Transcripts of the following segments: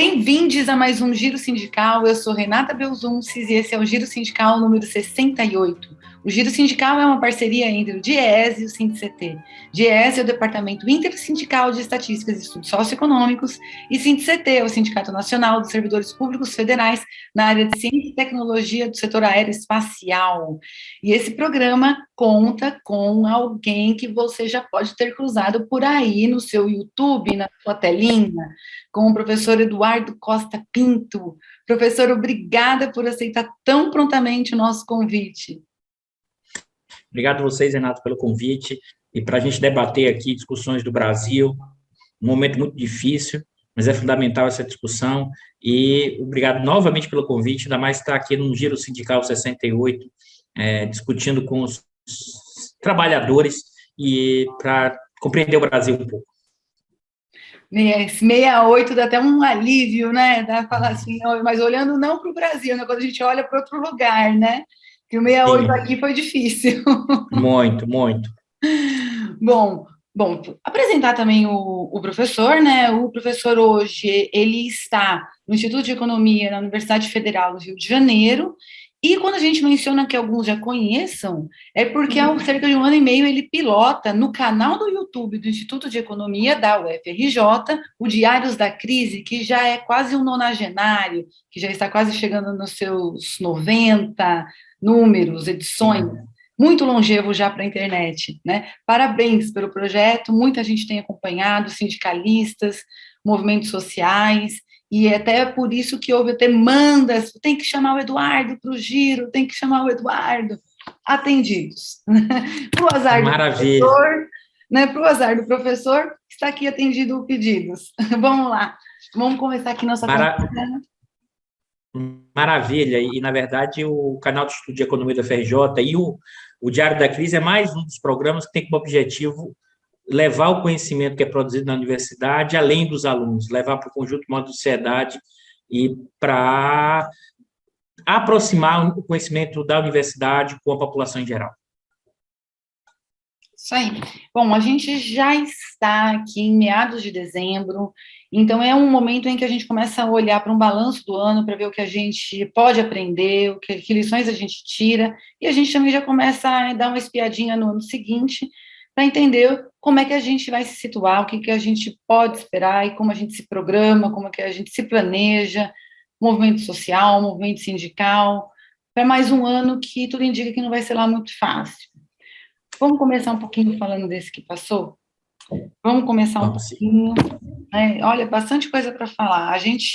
Bem-vindos a mais um Giro Sindical. Eu sou Renata Belzunces e esse é o Giro Sindical número 68. O Giro Sindical é uma parceria entre o DIES e o SINDICT. DIES é o Departamento Intersindical de Estatísticas e Estudos Socioeconômicos e SINDICT é o Sindicato Nacional dos Servidores Públicos Federais na área de Ciência e Tecnologia do setor aeroespacial. E esse programa conta com alguém que você já pode ter cruzado por aí no seu YouTube, na sua telinha, com o professor Eduardo Costa Pinto. Professor, obrigada por aceitar tão prontamente o nosso convite. Obrigado a vocês, Renato, pelo convite e para a gente debater aqui discussões do Brasil, um momento muito difícil, mas é fundamental essa discussão e obrigado novamente pelo convite, ainda mais estar aqui no Giro Sindical 68, discutindo com os trabalhadores e para compreender o Brasil um pouco. 68 dá até um alívio, né? Dá pra falar assim, mas olhando não para o Brasil, né? Quando a gente olha para outro lugar, né? Que o 68 Sim. Aqui foi difícil. Muito, muito. Bom, apresentar também o professor, né? O professor hoje, ele está no Instituto de Economia na Universidade Federal do Rio de Janeiro, e quando a gente menciona que alguns já conheçam, é porque há cerca de um ano e meio ele pilota no canal do YouTube do Instituto de Economia da UFRJ, o Diários da Crise, que já é quase um nonagenário, que já está quase chegando nos seus 90 números, edições, muito longevo já para a internet, né? Parabéns pelo projeto, muita gente tem acompanhado, sindicalistas, movimentos sociais, e até por isso que houve demandas, tem que chamar o Eduardo para o Giro, tem que chamar o Eduardo, atendidos. Para o azar Maravilha. do professor, né? Para o azar do professor, está aqui atendido o pedidos. Vamos lá, vamos começar aqui nossa conversa. Maravilha, e na verdade o canal de estudo de economia da FRJ e o Diário da Crise é mais um dos programas que tem como objetivo levar o conhecimento que é produzido na universidade além dos alunos, levar para o conjunto de uma sociedade e para aproximar o conhecimento da universidade com a população em geral. Isso aí. Bom, a gente já está aqui em meados de dezembro, então é um momento em que a gente começa a olhar para um balanço do ano, para ver o que a gente pode aprender, que lições a gente tira, e a gente também já começa a dar uma espiadinha no ano seguinte, para entender como é que a gente vai se situar, o que a gente pode esperar, e como a gente se programa, como é que a gente se planeja, movimento social, movimento sindical, para mais um ano que tudo indica que não vai ser lá muito fácil. Vamos começar um pouquinho falando desse que passou? Vamos começar um pouquinho. Olha, bastante coisa para falar. A gente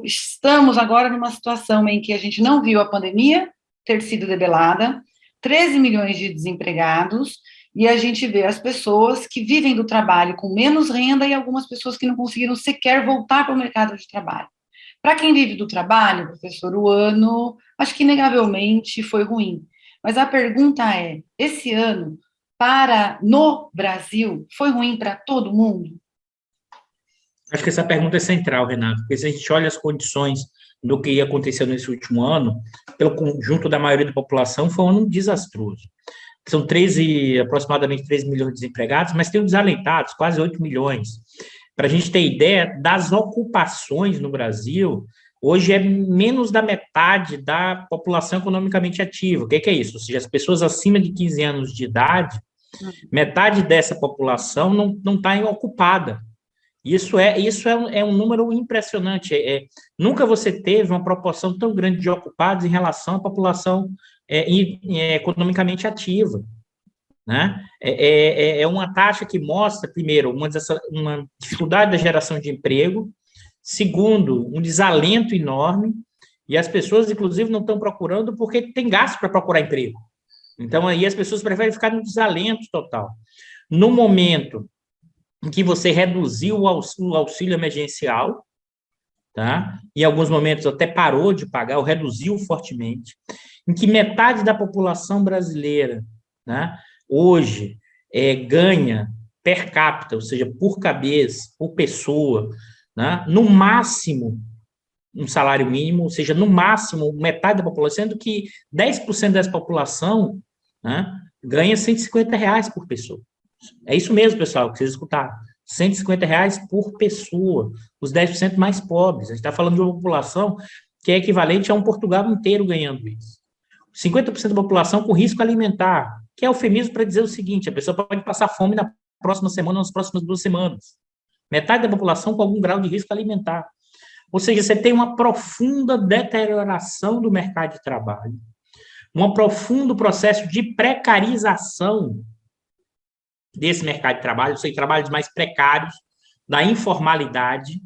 estamos agora numa situação em que a gente não viu a pandemia ter sido debelada, 13 milhões de desempregados, e a gente vê as pessoas que vivem do trabalho com menos renda e algumas pessoas que não conseguiram sequer voltar para o mercado de trabalho. Para quem vive do trabalho, professor, o ano, acho que inegavelmente foi ruim. Mas a pergunta é, esse ano, no Brasil, foi ruim para todo mundo? Acho que essa pergunta é central, Renato, porque se a gente olha as condições do que aconteceu nesse último ano, pelo conjunto da maioria da população, foi um ano desastroso. São aproximadamente 13 milhões de desempregados, mas tem os desalentados, quase 8 milhões. Para a gente ter ideia, das ocupações no Brasil, hoje é menos da metade da população economicamente ativa. O que é isso? Ou seja, as pessoas acima de 15 anos de idade, metade dessa população não está ocupada. Isso é um número impressionante. Nunca você teve uma proporção tão grande de ocupados em relação à população economicamente ativa, né? É uma taxa que mostra, primeiro, uma dificuldade da geração de emprego, segundo, um desalento enorme, e as pessoas, inclusive, não estão procurando porque tem gasto para procurar emprego. Então, aí as pessoas preferem ficar no desalento total. No momento em que você reduziu o auxílio emergencial, tá? Em alguns momentos até parou de pagar, ou reduziu fortemente, em que metade da população brasileira, né, hoje ganha per capita, ou seja, por cabeça, por pessoa, né, no máximo um salário mínimo, ou seja, no máximo metade da população, sendo que 10% dessa população, né, ganha R$150 por pessoa. É isso mesmo, pessoal, que vocês escutaram. R$ 150 por pessoa, os 10% mais pobres. A gente está falando de uma população que é equivalente a um Portugal inteiro ganhando isso. 50% da população com risco alimentar, que é eufemismo para dizer o seguinte: a pessoa pode passar fome na próxima semana, nas próximas 2 semanas. Metade da população com algum grau de risco alimentar. Ou seja, você tem uma profunda deterioração do mercado de trabalho, um profundo processo de precarização desse mercado de trabalho, ou seja, trabalhos mais precários, da informalidade,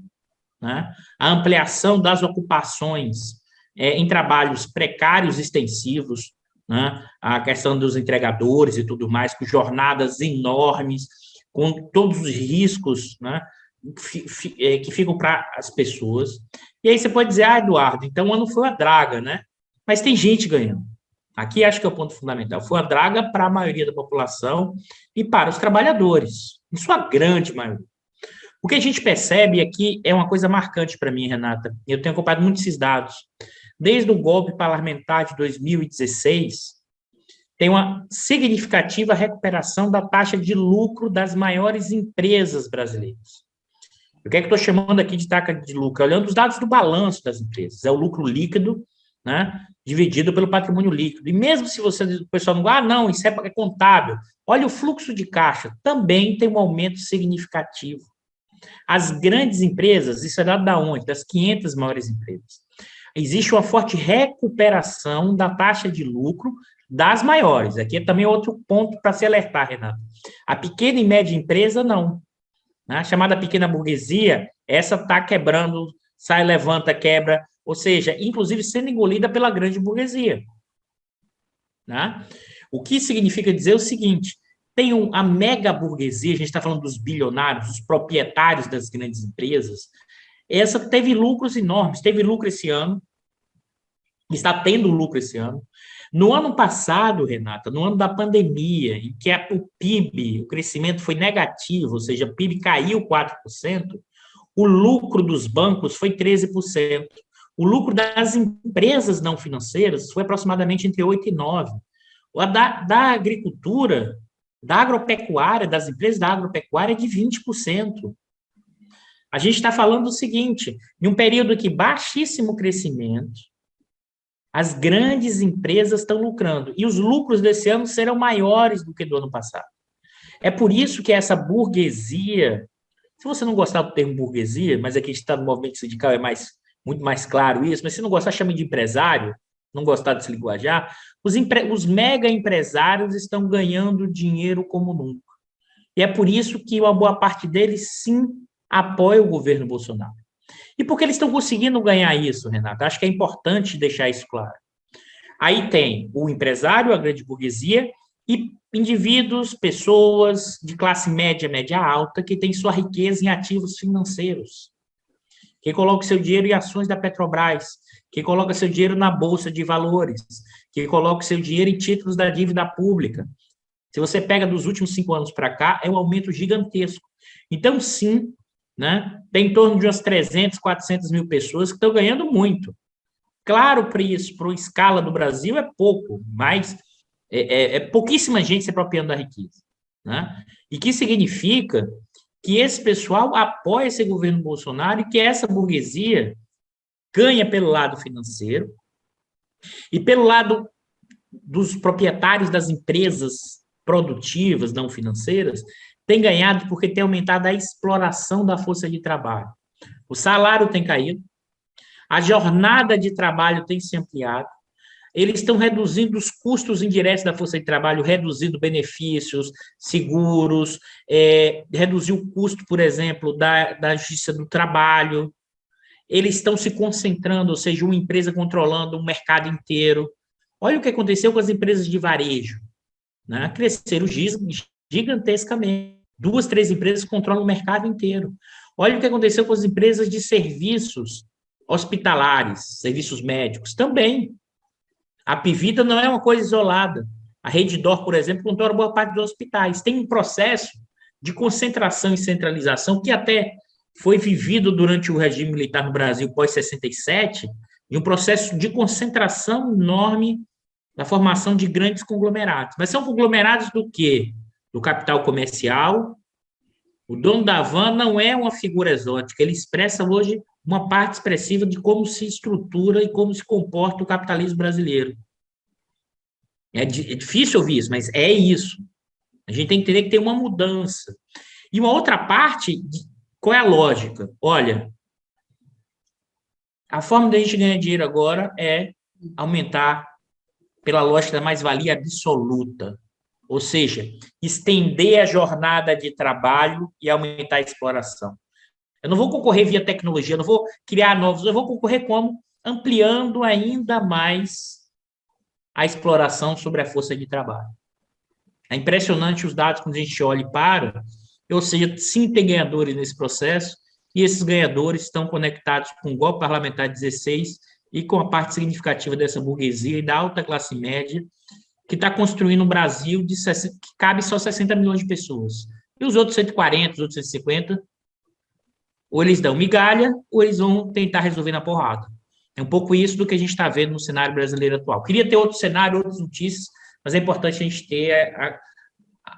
né? A ampliação das ocupações em trabalhos precários extensivos, né? A questão dos entregadores e tudo mais, com jornadas enormes, com todos os riscos, né? Que ficam para as pessoas. E aí você pode dizer: Eduardo, então o ano foi uma draga, né? Mas tem gente ganhando. Aqui acho que é o ponto fundamental. Foi uma draga para a maioria da população e para os trabalhadores, em sua grande maioria. O que a gente percebe aqui é uma coisa marcante para mim, Renata. Eu tenho acompanhado muito esses dados. Desde o golpe parlamentar de 2016, tem uma significativa recuperação da taxa de lucro das maiores empresas brasileiras. O que é que estou chamando aqui de taxa de lucro? Olhando os dados do balanço das empresas. É o lucro líquido, né, dividido pelo patrimônio líquido. E mesmo se o pessoal não... não, isso é contábil. Olha o fluxo de caixa. Também tem um aumento significativo. As grandes empresas, isso é dado da onde? Das 500 maiores empresas. Existe uma forte recuperação da taxa de lucro das maiores. Aqui é também outro ponto para se alertar, Renato. A pequena e média empresa, não. A chamada pequena burguesia, essa está quebrando, sai, levanta, quebra, ou seja, inclusive sendo engolida pela grande burguesia. Né? O que significa dizer o seguinte: tem a mega burguesia, a gente está falando dos bilionários, dos proprietários das grandes empresas, essa teve lucros enormes, teve lucro esse ano, está tendo lucro esse ano. No ano passado, Renata, no ano da pandemia, em que o PIB, o crescimento foi negativo, ou seja, o PIB caiu 4%, o lucro dos bancos foi 13%. O lucro das empresas não financeiras foi aproximadamente entre 8% e 9%. Da agricultura, da agropecuária, das empresas da agropecuária, é de 20%. A gente está falando o seguinte: em um período de baixíssimo crescimento, as grandes empresas estão lucrando, e os lucros desse ano serão maiores do que do ano passado. É por isso que essa burguesia, se você não gostar do termo burguesia, mas aqui a gente está no movimento sindical, é muito mais claro isso, mas se não gostar, chama de empresário, não gostar desse linguajar, os mega empresários estão ganhando dinheiro como nunca. E é por isso que uma boa parte deles, sim, apoia o governo Bolsonaro. E por que eles estão conseguindo ganhar isso, Renato? Acho que é importante deixar isso claro. Aí tem o empresário, a grande burguesia, e indivíduos, pessoas de classe média, média alta, que têm sua riqueza em ativos financeiros, que coloca seu dinheiro em ações da Petrobras, que coloca seu dinheiro na Bolsa de Valores, que coloca seu dinheiro em títulos da dívida pública. Se você pega dos últimos 5 anos para cá, é um aumento gigantesco. Então, sim, né, tem em torno de umas 300, 400 mil pessoas que estão ganhando muito. Claro, para isso, para a escala do Brasil, é pouco, mas é pouquíssima gente se apropriando da riqueza. Né? E que significa que esse pessoal apoia esse governo Bolsonaro e que essa burguesia ganha pelo lado financeiro e pelo lado dos proprietários das empresas produtivas, não financeiras, tem ganhado porque tem aumentado a exploração da força de trabalho. O salário tem caído, a jornada de trabalho tem se ampliado, eles estão reduzindo os custos indiretos da força de trabalho, reduzindo benefícios, seguros, reduziu o custo, por exemplo, da justiça do trabalho. Eles estão se concentrando, ou seja, uma empresa controlando um mercado inteiro. Olha o que aconteceu com as empresas de varejo. Né? Cresceram gigantescamente. 2, 3 empresas controlam o mercado inteiro. Olha o que aconteceu com as empresas de serviços hospitalares, serviços médicos, também. A Pivida não é uma coisa isolada. A Redditor, por exemplo, controla boa parte dos hospitais. Tem um processo de concentração e centralização que até foi vivido durante o regime militar no Brasil pós-67, e um processo de concentração enorme da formação de grandes conglomerados. Mas são conglomerados do quê? Do capital comercial, O dono da van não é uma figura exótica, ele expressa hoje uma parte expressiva de como se estrutura e como se comporta o capitalismo brasileiro. É difícil ouvir isso, mas é isso. A gente tem que entender que tem uma mudança. E uma outra parte, qual é a lógica? Olha, a forma da gente ganhar dinheiro agora é aumentar pela lógica da mais-valia absoluta. Ou seja, estender a jornada de trabalho e aumentar a exploração. Eu não vou concorrer via tecnologia, eu não vou criar novos, eu vou concorrer como? Ampliando ainda mais a exploração sobre a força de trabalho. É impressionante os dados quando a gente olha e para, ou seja, sim, tem ganhadores nesse processo, e esses ganhadores estão conectados com o golpe parlamentar 16 e com a parte significativa dessa burguesia e da alta classe média, que está construindo um Brasil que cabe só 60 milhões de pessoas. E os outros 140, os outros 150, ou eles dão migalha, ou eles vão tentar resolver na porrada. É um pouco isso do que a gente está vendo no cenário brasileiro atual. Queria ter outro cenário, outras notícias, mas é importante a gente ter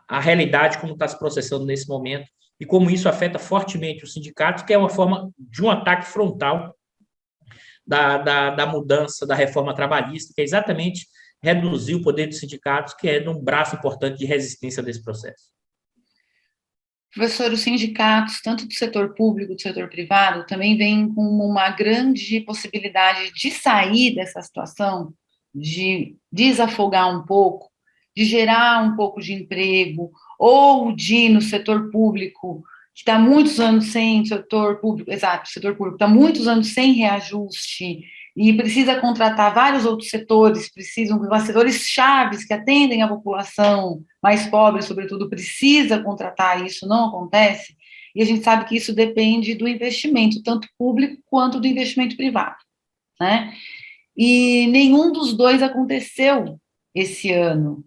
a realidade como está se processando nesse momento e como isso afeta fortemente os sindicatos, que é uma forma de um ataque frontal da mudança da reforma trabalhista, que é exatamente reduzir o poder dos sindicatos, que é um braço importante de resistência desse processo. Professor, os sindicatos, tanto do setor público, do setor privado, também vêm com uma grande possibilidade de sair dessa situação, de desafogar um pouco, de gerar um pouco de emprego, ou de, no setor público, que está muitos anos sem setor público, exato, setor público está muitos anos sem reajuste, e precisa contratar vários outros setores, precisam, setores chaves que atendem a população mais pobre, sobretudo, precisa contratar, isso não acontece, e a gente sabe que isso depende do investimento, tanto público quanto do investimento privado, né? E nenhum dos dois aconteceu esse ano.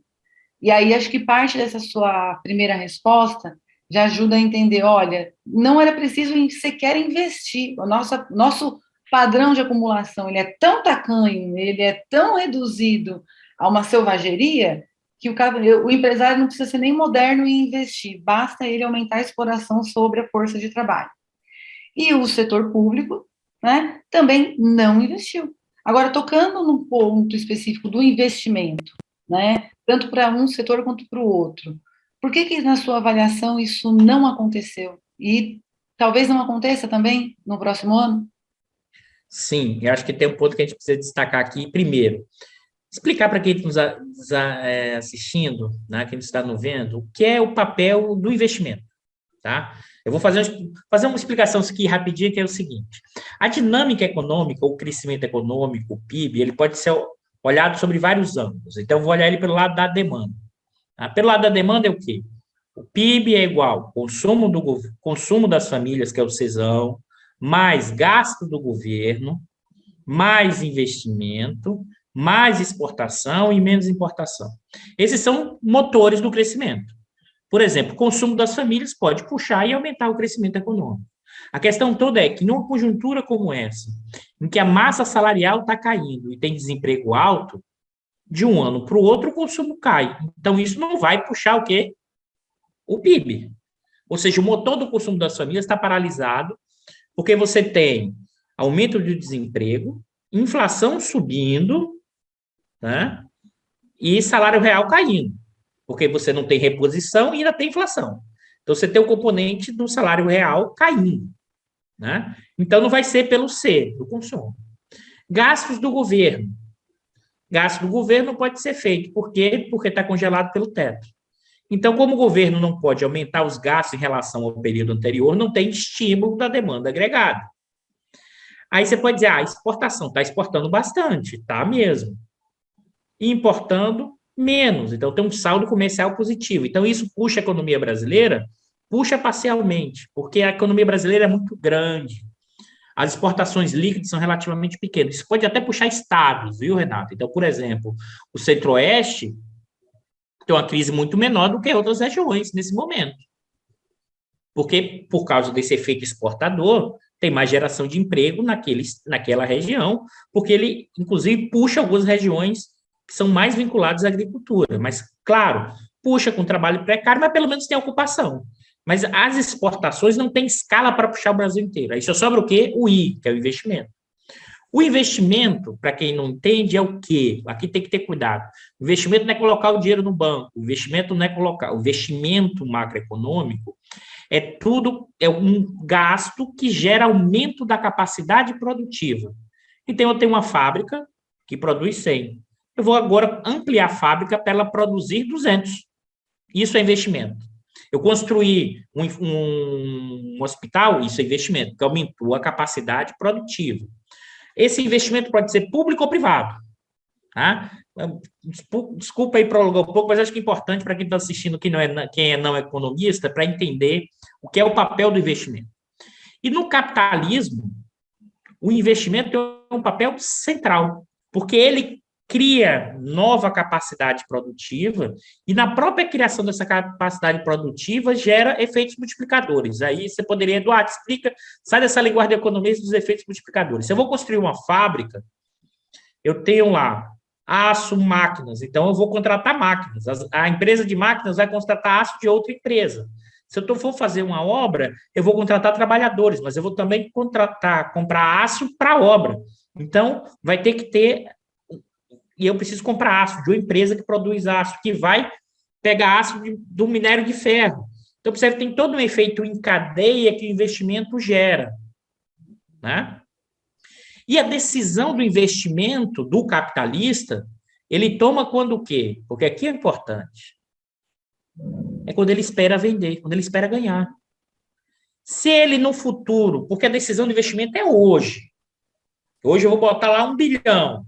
E aí acho que parte dessa sua primeira resposta já ajuda a entender, olha, não era preciso sequer investir, o nosso padrão de acumulação, ele é tão tacanho, ele é tão reduzido a uma selvageria, que o empresário não precisa ser nem moderno em investir, basta ele aumentar a exploração sobre a força de trabalho. E o setor público, né, também não investiu. Agora, tocando no ponto específico do investimento, né, tanto para um setor quanto para o outro, por que, na sua avaliação, isso não aconteceu? E talvez não aconteça também no próximo ano? Sim, eu acho que tem um ponto que a gente precisa destacar aqui. Primeiro, explicar para quem está nos assistindo, né, quem está nos vendo, o que é o papel do investimento. Tá? Eu vou fazer uma explicação aqui rapidinho, que é o seguinte. A dinâmica econômica, o crescimento econômico, o PIB, ele pode ser olhado sobre vários ângulos. Então, eu vou olhar ele pelo lado da demanda. Tá? Pelo lado da demanda é o quê? O PIB é igual consumo das famílias, que é o CESão, mais gasto do governo, mais investimento, mais exportação e menos importação. Esses são motores do crescimento. Por exemplo, o consumo das famílias pode puxar e aumentar o crescimento econômico. A questão toda é que, numa conjuntura como essa, em que a massa salarial está caindo e tem desemprego alto, de um ano para o outro o consumo cai. Então, isso não vai puxar o quê? O PIB. Ou seja, o motor do consumo das famílias está paralisado, porque você tem aumento do desemprego, inflação subindo, né? E salário real caindo, porque você não tem reposição e ainda tem inflação. Então, você tem o componente do salário real caindo, né? Então, não vai ser pelo C, do consumo. Gastos do governo. Gasto do governo pode ser feito. Por quê? Porque está congelado pelo teto. Então, como o governo não pode aumentar os gastos em relação ao período anterior, não tem estímulo da demanda agregada. Aí você pode dizer, exportação, está exportando bastante, está mesmo. E importando menos. Então, tem um saldo comercial positivo. Então, isso puxa a economia brasileira? Puxa parcialmente, porque a economia brasileira é muito grande. As exportações líquidas são relativamente pequenas. Isso pode até puxar estados, viu, Renato? Então, por exemplo, o Centro-Oeste tem uma crise muito menor do que outras regiões nesse momento. Porque, por causa desse efeito exportador, tem mais geração de emprego naquela região, porque ele, inclusive, puxa algumas regiões que são mais vinculadas à agricultura. Mas, claro, puxa com trabalho precário, mas pelo menos tem ocupação. Mas as exportações não têm escala para puxar o Brasil inteiro. Aí só sobra o quê? O I, que é o investimento. O investimento, para quem não entende, é o quê? Aqui tem que ter cuidado. O investimento não é colocar o dinheiro no banco. O investimento não é colocar. O investimento macroeconômico é tudo, é um gasto que gera aumento da capacidade produtiva. Então, eu tenho uma fábrica que produz 100. Eu vou agora ampliar a fábrica para ela produzir 200. Isso é investimento. Eu construí um hospital, isso é investimento, que aumentou a capacidade produtiva. Esse investimento pode ser público ou privado. Tá? Desculpa aí prolongar um pouco, mas acho que é importante para quem está assistindo, quem é não economista, para entender o que é o papel do investimento. E no capitalismo, o investimento tem um papel central, porque ele cria nova capacidade produtiva e na própria criação dessa capacidade produtiva gera efeitos multiplicadores. Aí você poderia, Eduardo, explica, sai dessa linguagem de economia dos efeitos multiplicadores. Se eu vou construir uma fábrica, eu tenho lá aço, máquinas, então eu vou contratar máquinas. A empresa de máquinas vai contratar aço de outra empresa. Se eu for fazer uma obra, eu vou contratar trabalhadores, mas eu vou também comprar aço para a obra. Então, vai ter que ter, e eu preciso comprar aço de uma empresa que produz aço, que vai pegar aço do minério de ferro. Então, você tem todo um efeito em cadeia que o investimento gera, né? E a decisão do investimento do capitalista, ele toma quando o quê? Porque aqui é importante. É quando ele espera vender, quando ele espera ganhar. Se ele no futuro, porque a decisão do investimento é hoje. Hoje eu vou botar lá 1 bilhão,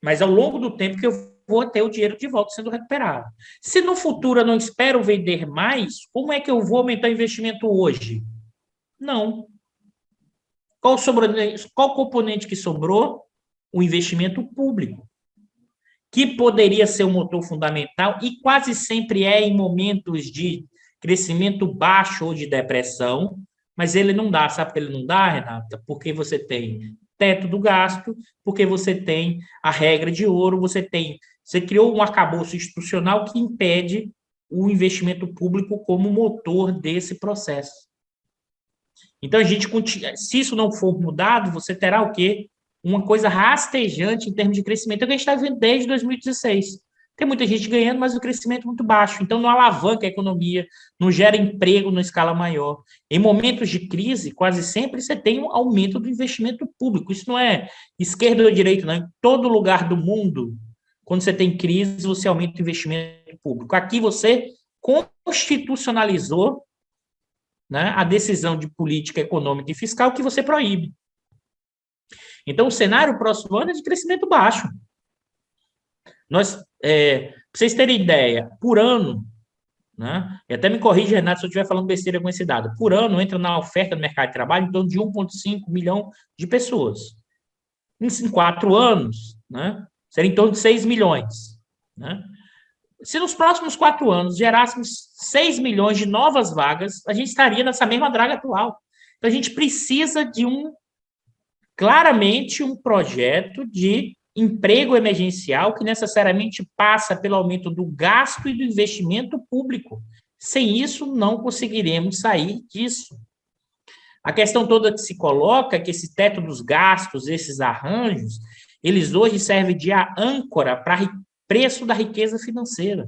mas ao longo do tempo que eu vou ter o dinheiro de volta sendo recuperado. Se no futuro eu não espero vender mais, como é que eu vou aumentar o investimento hoje? Não. Qual componente que sobrou? O investimento público, que poderia ser um motor fundamental e quase sempre é em momentos de crescimento baixo ou de depressão, mas ele não dá. Sabe por que ele não dá, Renata? Porque você tem teto do gasto, porque você tem a regra de ouro, você criou um arcabouço institucional que impede o investimento público como motor desse processo. Então, se isso não for mudado, você terá o quê? Uma coisa rastejante em termos de crescimento. É o que a gente está vendo desde 2016. Tem muita gente ganhando, mas o crescimento é muito baixo. Então, não alavanca a economia, não gera emprego na escala maior. Em momentos de crise, quase sempre você tem um aumento do investimento público. Isso não é esquerda ou direita, não. Em todo lugar do mundo, quando você tem crise, você aumenta o investimento público. Aqui você constitucionalizou, né, a decisão de política econômica e fiscal que você proíbe. Então, o cenário próximo ano é de crescimento baixo. Para vocês terem ideia, por ano, né, e até me corrija, Renato, se eu estiver falando besteira com esse dado, por ano entra na oferta do mercado de trabalho em torno de 1,5 milhão de pessoas. Em 4 anos, né, seria em torno de 6 milhões. Né? Se nos próximos 4 anos gerássemos 6 milhões de novas vagas, a gente estaria nessa mesma draga atual. Então, a gente precisa de claramente um projeto de emprego emergencial que necessariamente passa pelo aumento do gasto e do investimento público. Sem isso, não conseguiremos sair disso. A questão toda que se coloca é que esse teto dos gastos, esses arranjos, eles hoje servem de âncora para preço da riqueza financeira.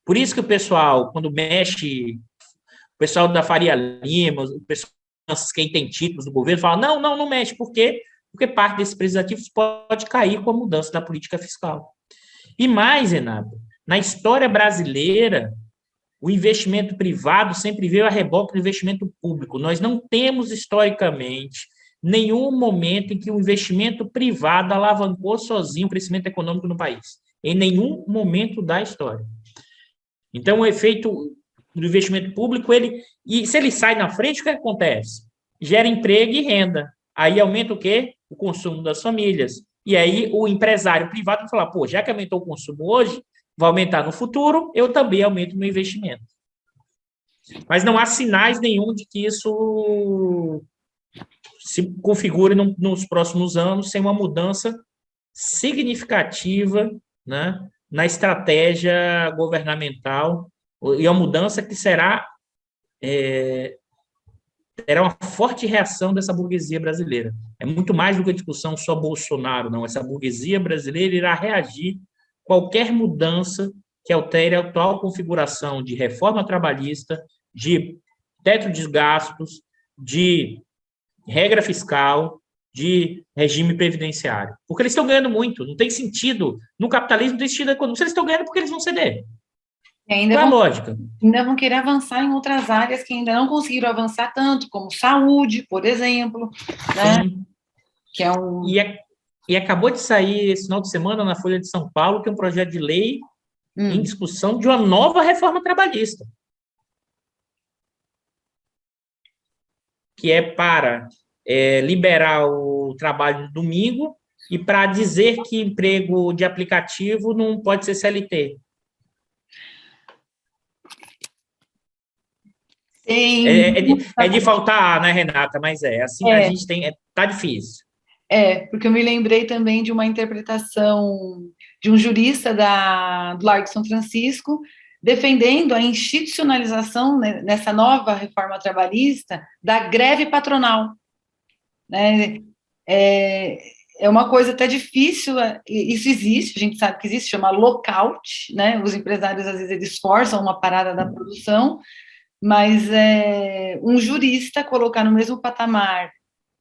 Por isso que o pessoal, quando mexe, o pessoal da Faria Lima, o pessoal quem tem títulos do governo, fala, não mexe. Por quê? Porque parte desses preços ativos pode cair com a mudança da política fiscal. E mais, Renato, na história brasileira, o investimento privado sempre veio a reboque do investimento público. Nós não temos, historicamente, nenhum momento em que o investimento privado alavancou sozinho o crescimento econômico no país. Em nenhum momento da história. Então, o efeito do investimento público, e se ele sai na frente, o que acontece? Gera emprego e renda. Aí aumenta o quê? O consumo das famílias. E aí o empresário privado vai falar, já que aumentou o consumo hoje, vai aumentar no futuro, eu também aumento o meu investimento. Mas não há sinais nenhum de que isso se configure nos próximos anos sem uma mudança significativa, né, na estratégia governamental, e a mudança que será terá uma forte reação dessa burguesia brasileira. É muito mais do que a discussão só Bolsonaro, não. Essa burguesia brasileira irá reagir a qualquer mudança que altere a atual configuração de reforma trabalhista, de teto de gastos, de regra fiscal, de regime previdenciário. Porque eles estão ganhando muito. Não tem sentido. No capitalismo não tem sentido econômico. Se eles estão ganhando, porque eles vão ceder. E ainda Qual é a vão, lógica? ainda vão querer avançar em outras áreas que ainda não conseguiram avançar tanto, como saúde, por exemplo, né? Sim. Que é um... E acabou de sair esse final de semana na Folha de São Paulo que é um projeto de lei em discussão de uma nova reforma trabalhista, que é para liberar o trabalho no domingo e para dizer que emprego de aplicativo não pode ser CLT. É de faltar, né, Renata? Mas assim, a gente tem... Tá difícil. Porque eu me lembrei também de uma interpretação de um jurista do Largo de São Francisco, defendendo a institucionalização, né, nessa nova reforma trabalhista da greve patronal, né? É uma coisa até difícil, isso existe, a gente sabe que existe, chama lockout, né? Os empresários, às vezes, eles forçam uma parada da produção, mas um jurista colocar no mesmo patamar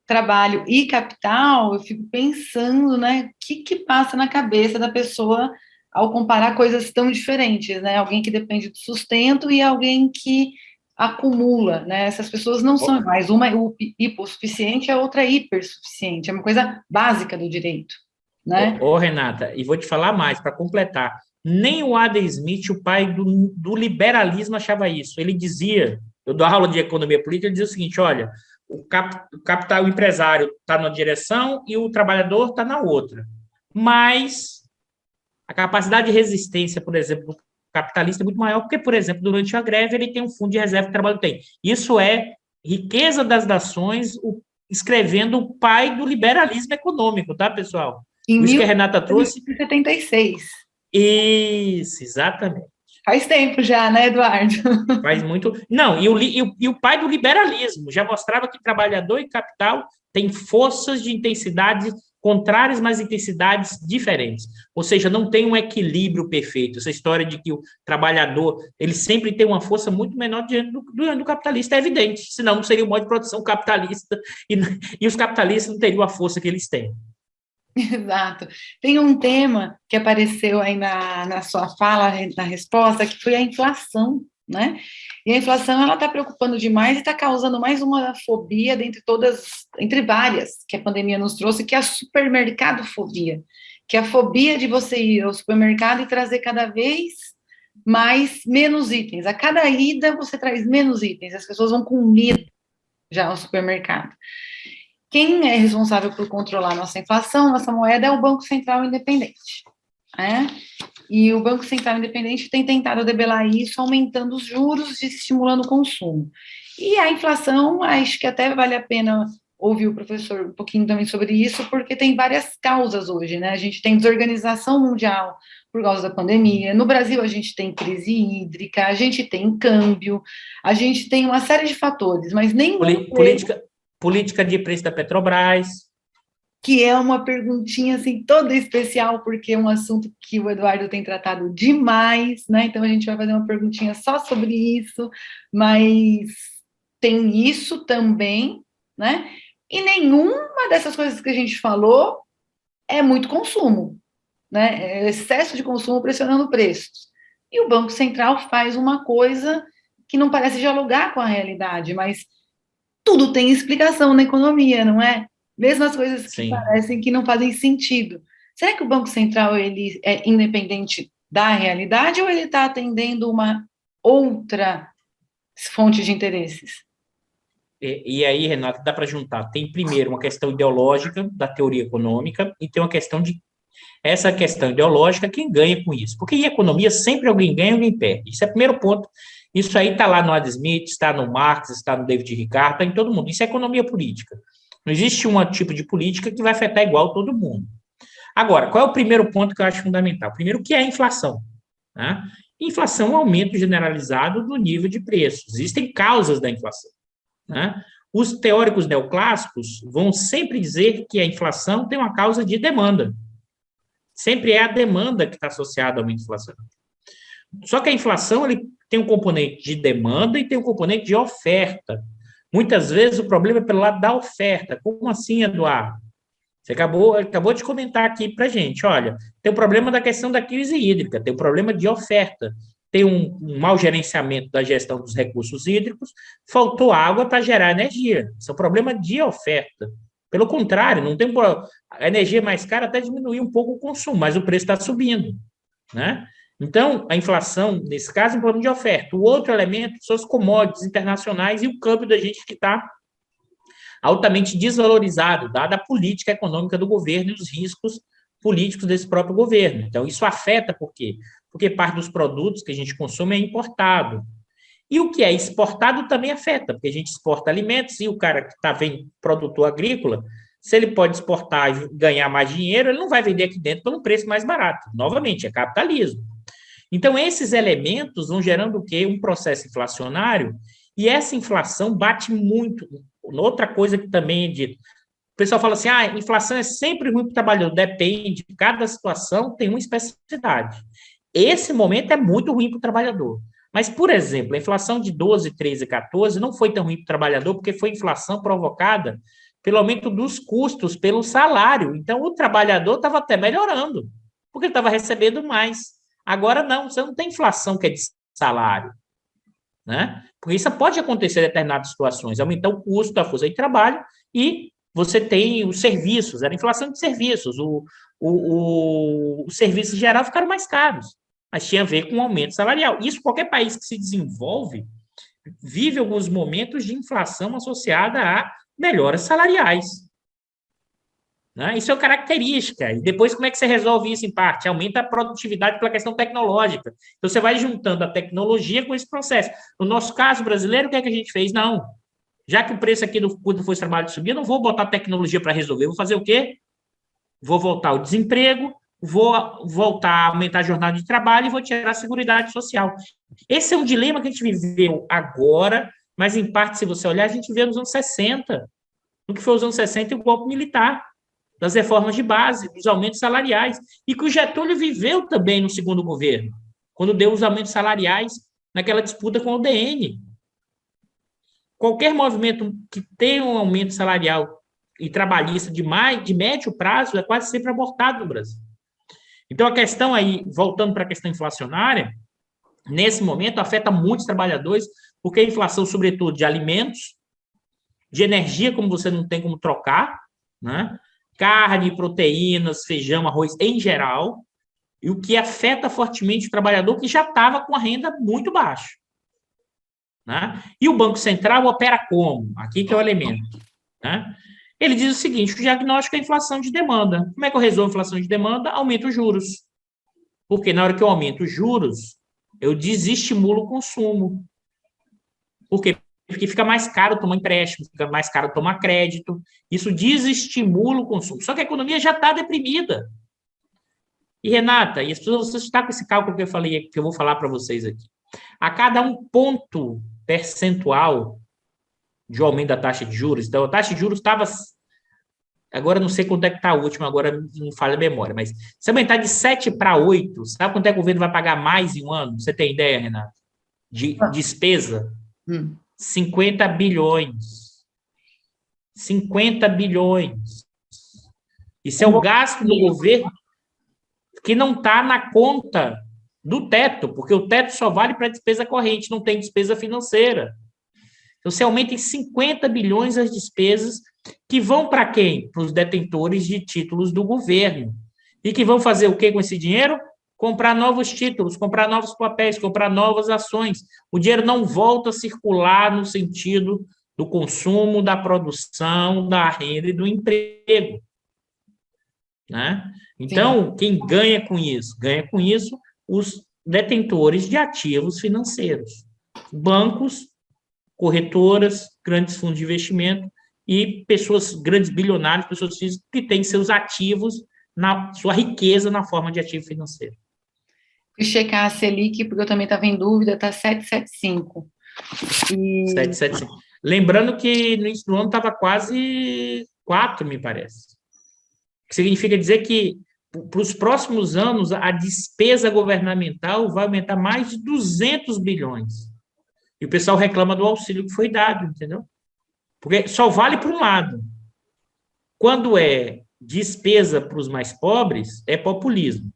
trabalho e capital, eu fico pensando, né, o que passa na cabeça da pessoa ao comparar coisas tão diferentes, né? Alguém que depende do sustento e alguém que acumula, né? Essas pessoas não são iguais. Uma é hipossuficiente, a outra é hipersuficiente. É uma coisa básica do direito, né? Renata, e vou te falar mais, para completar. Nem o Adam Smith, o pai do liberalismo, achava isso. Ele dizia, eu dou aula de economia política, ele dizia o seguinte, olha, o capital, o empresário está na direção e o trabalhador está na outra. Mas a capacidade de resistência, por exemplo, do capitalista é muito maior, porque, por exemplo, durante a greve ele tem um fundo de reserva que o trabalho tem. Isso é riqueza das nações, escrevendo o pai do liberalismo econômico, tá, pessoal? Em Isso que a Renata trouxe. 1976. Isso, exatamente. Faz tempo já, né, Eduardo? Faz muito. Não, e o pai do liberalismo já mostrava que trabalhador e capital têm forças de intensidade contrárias, mas intensidades diferentes. Ou seja, não tem um equilíbrio perfeito. Essa história de que o trabalhador ele sempre tem uma força muito menor diante do capitalista é evidente. Senão não seria o modo de produção capitalista e os capitalistas não teriam a força que eles têm. Exato. Tem um tema que apareceu aí na sua fala, na resposta, que foi a inflação, né? E a inflação, ela está preocupando demais e está causando mais uma fobia entre várias que a pandemia nos trouxe, que é a supermercadofobia, que é a fobia de você ir ao supermercado e trazer cada vez menos itens. A cada ida você traz menos itens, as pessoas vão com medo já ao supermercado. Quem é responsável por controlar nossa inflação, nossa moeda, é o Banco Central Independente, né? E o Banco Central Independente tem tentado debelar isso, aumentando os juros e estimulando o consumo. E a inflação, acho que até vale a pena ouvir o professor um pouquinho também sobre isso, porque tem várias causas hoje, né? A gente tem desorganização mundial por causa da pandemia. No Brasil, a gente tem crise hídrica, a gente tem câmbio, a gente tem uma série de fatores, mas nenhum política de preço da Petrobras. Que é uma perguntinha assim toda especial, porque é um assunto que o Eduardo tem tratado demais, né? Então a gente vai fazer uma perguntinha só sobre isso, mas tem isso também, né? E nenhuma dessas coisas que a gente falou é muito consumo, né? É excesso de consumo pressionando preços. E o Banco Central faz uma coisa que não parece dialogar com a realidade, mas tudo tem explicação na economia, não é? Mesmo as coisas que parecem que não fazem sentido. Será que o Banco Central ele é independente da realidade ou ele está atendendo uma outra fonte de interesses? E aí, Renata, dá para juntar. Tem, primeiro, uma questão ideológica da teoria econômica e tem uma questão de... Essa questão ideológica, quem ganha com isso? Porque em economia sempre alguém ganha e alguém perde. Isso é o primeiro ponto. Isso aí está lá no Adam Smith, está no Marx, está no David Ricardo, está em todo mundo. Isso é economia política. Não existe um tipo de política que vai afetar igual todo mundo. Agora, qual é o primeiro ponto que eu acho fundamental? Primeiro, o que é a inflação? Né? Inflação é um aumento generalizado do nível de preços. Existem causas da inflação, né? Os teóricos neoclássicos vão sempre dizer que a inflação tem uma causa de demanda. Sempre é a demanda que está associada ao aumento inflacionário. Só que a inflação ele tem um componente de demanda e tem um componente de oferta. Muitas vezes o problema é pelo lado da oferta. Como assim, Eduardo? Você acabou de comentar aqui para a gente, olha, tem o problema da questão da crise hídrica, tem o problema de oferta, tem um mau gerenciamento da gestão dos recursos hídricos, faltou água para gerar energia. Isso é um problema de oferta. Pelo contrário, não tem a energia mais cara até diminuir um pouco o consumo, mas o preço está subindo, né? Então, a inflação, nesse caso, é um problema de oferta. O outro elemento são as commodities internacionais e o câmbio da gente que está altamente desvalorizado, dada a política econômica do governo e os riscos políticos desse próprio governo. Então, isso afeta por quê? Porque parte dos produtos que a gente consome é importado. E o que é exportado também afeta, porque a gente exporta alimentos e o cara que está vendo produtor agrícola, se ele pode exportar e ganhar mais dinheiro, ele não vai vender aqui dentro por um preço mais barato. Novamente, é capitalismo. Então, esses elementos vão gerando o quê? Um processo inflacionário, e essa inflação bate muito. Outra coisa que também é dito, o pessoal fala assim, inflação é sempre ruim para o trabalhador. Depende, cada situação tem uma especificidade. Esse momento é muito ruim para o trabalhador. Mas, por exemplo, a inflação de 12, 13, 14 não foi tão ruim para o trabalhador, porque foi inflação provocada pelo aumento dos custos, pelo salário. Então, o trabalhador estava até melhorando, porque ele estava recebendo mais. Agora, não, você não tem inflação que é de salário, né? Porque isso pode acontecer em determinadas situações, aumentar o custo da força de trabalho e você tem os serviços, era inflação de serviços, os serviços em geral ficaram mais caros, mas tinha a ver com o aumento salarial. Isso, qualquer país que se desenvolve vive alguns momentos de inflação associada a melhoras salariais. Né? Isso é uma característica. E depois, como é que você resolve isso em parte? Aumenta a produtividade pela questão tecnológica. Então, você vai juntando a tecnologia com esse processo. No nosso caso brasileiro, o que é que a gente fez? Não. Já que o preço aqui do custo de trabalho subir, eu não vou botar tecnologia para resolver. Vou fazer o quê? Vou voltar o desemprego, vou voltar a aumentar a jornada de trabalho e vou tirar a seguridade social. Esse é um dilema que a gente viveu agora, mas, em parte, se você olhar, a gente vê nos anos 60. No que foi os anos 60 e o golpe militar, das reformas de base, dos aumentos salariais, e que o Getúlio viveu também no segundo governo, quando deu os aumentos salariais naquela disputa com o UDN. Qualquer movimento que tenha um aumento salarial e trabalhista de médio prazo é quase sempre abortado no Brasil. Então, a questão aí, voltando para a questão inflacionária, nesse momento afeta muitos trabalhadores, porque a inflação, sobretudo, de alimentos, de energia, como você não tem como trocar, né? Carne, proteínas, feijão, arroz em geral, e o que afeta fortemente o trabalhador que já estava com a renda muito baixa. Né? E o Banco Central opera como? Aqui que é o elemento. Né? Ele diz o seguinte, o diagnóstico é inflação de demanda. Como é que eu resolvo a inflação de demanda? Aumento os juros. Porque na hora que eu aumento os juros, eu desestimulo o consumo. Por quê? Porque fica mais caro tomar empréstimo, fica mais caro tomar crédito. Isso desestimula o consumo. Só que a economia já está deprimida. E, Renata, e as pessoas, você está com esse cálculo que eu falei, que eu vou falar para vocês aqui. A cada 1 ponto percentual de aumento da taxa de juros, então a taxa de juros estava, agora não sei quanto é que está a última, agora não falha a memória, mas se aumentar de 7 para 8, sabe quanto é que o governo vai pagar mais em um ano? Você tem ideia, Renata? De despesa? 50 bilhões. 50 bilhões. Isso é o gasto do governo que não está na conta do teto, porque o teto só vale para despesa corrente, não tem despesa financeira. Então, você aumenta em 50 bilhões as despesas que vão para quem? Para os detentores de títulos do governo. E que vão fazer o quê com esse dinheiro? Comprar novos títulos, comprar novos papéis, comprar novas ações. O dinheiro não volta a circular no sentido do consumo, da produção, da renda e do emprego. Né? Então, quem ganha com isso? Ganha com isso os detentores de ativos financeiros. Bancos, corretoras, grandes fundos de investimento e pessoas, grandes bilionários, pessoas físicas que têm seus ativos, sua riqueza na forma de ativo financeiro. Fui checar a Selic, porque eu também estava em dúvida, está 7,75. E 7,75. Lembrando que no início do ano estava quase 4, me parece. O que significa dizer que, para os próximos anos, a despesa governamental vai aumentar mais de 200 bilhões. E o pessoal reclama do auxílio que foi dado, entendeu? Porque só vale para um lado. Quando é despesa para os mais pobres, é populismo.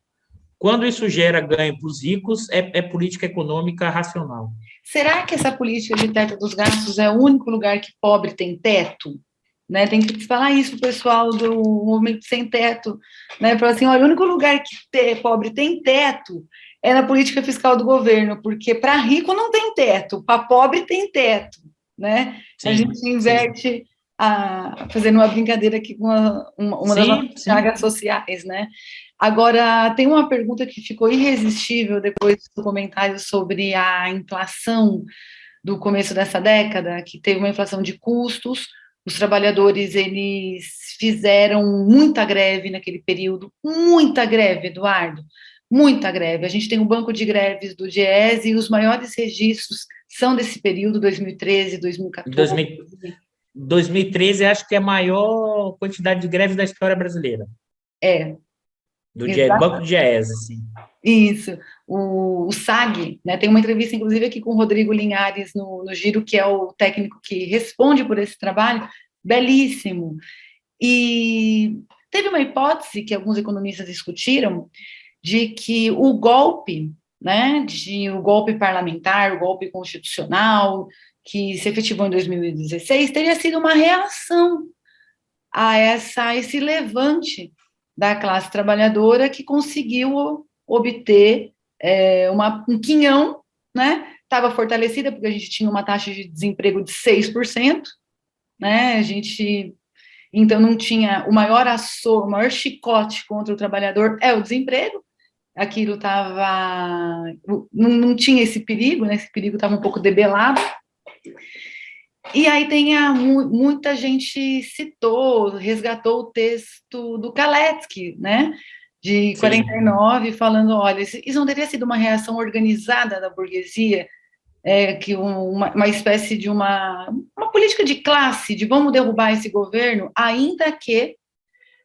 Quando isso gera ganho para os ricos, é política econômica racional. será que essa política de teto dos gastos é o único lugar que pobre tem teto? Né, tem que falar isso para o pessoal do movimento sem teto, né? Falar assim, olha, o único lugar que pobre tem teto é na política fiscal do governo, porque para rico não tem teto, para pobre tem teto, né? A Sim, gente sim. inverte, fazendo uma brincadeira aqui com uma das nossas Sim, sim. chagas sociais, né? Agora, tem uma pergunta que ficou irresistível depois do comentário sobre a inflação do começo dessa década, que teve uma inflação de custos. Os trabalhadores, eles fizeram muita greve naquele período, muita greve, Eduardo, muita greve. A gente tem um banco de greves do Diese e os maiores registros são desse período, 2013, 2014. 2013, acho que é a maior quantidade de greves da história brasileira. É, Do Banco exato. do Diese, assim. Isso, o SAG, né, tem uma entrevista, inclusive, aqui com o Rodrigo Linhares no Giro, que é o técnico que responde por esse trabalho, belíssimo. E teve uma hipótese que alguns economistas discutiram de que o golpe, né, o golpe parlamentar, o golpe constitucional, que se efetivou em 2016, teria sido uma reação a esse levante da classe trabalhadora que conseguiu obter um quinhão, né? Estava fortalecida porque a gente tinha uma taxa de desemprego de 6%, né? A gente então não tinha o maior o maior chicote contra o trabalhador é o desemprego. Aquilo estava não tinha esse perigo, né? Esse perigo estava um pouco debelado. E aí muita gente citou, resgatou o texto do Kaletsky, né, de Sim, 49, falando, olha, isso não teria sido uma reação organizada da burguesia, que uma espécie de uma política de classe, de vamos derrubar esse governo, ainda que,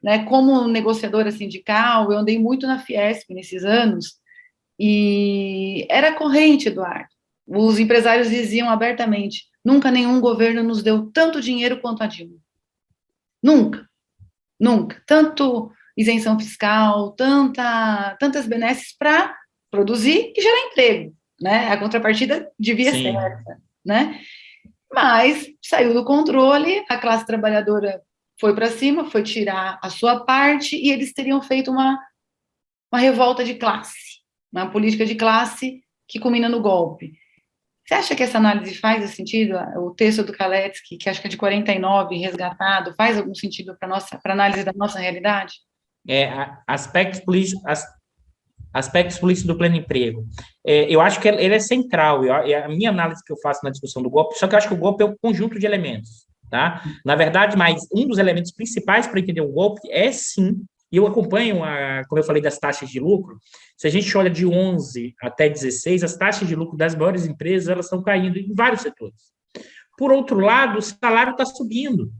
né, como negociadora sindical, eu andei muito na Fiesp nesses anos, e era corrente, Eduardo. Os empresários diziam abertamente: nunca nenhum governo nos deu tanto dinheiro quanto a Dilma. Nunca, nunca. Tanto isenção fiscal, tantas benesses para produzir e gerar emprego. Né? A contrapartida devia ser sim. essa. Né? Mas saiu do controle, a classe trabalhadora foi para cima, foi tirar a sua parte, e eles teriam feito uma revolta de classe, uma política de classe que culmina no golpe. Você acha que essa análise faz sentido? O texto do Kaletsky, que acho que é de 49, resgatado, faz algum sentido para a análise da nossa realidade? Aspectos políticos do pleno emprego. Eu acho que ele é central. A minha análise que eu faço na discussão do golpe, só que eu acho que o golpe é um conjunto de elementos. Tá? Na verdade, mas um dos elementos principais para entender o golpe é, sim, e eu acompanho, como eu falei, das taxas de lucro. Se a gente olha de 11 até 16, as taxas de lucro das maiores empresas elas estão caindo em vários setores. Por outro lado, o salário está subindo.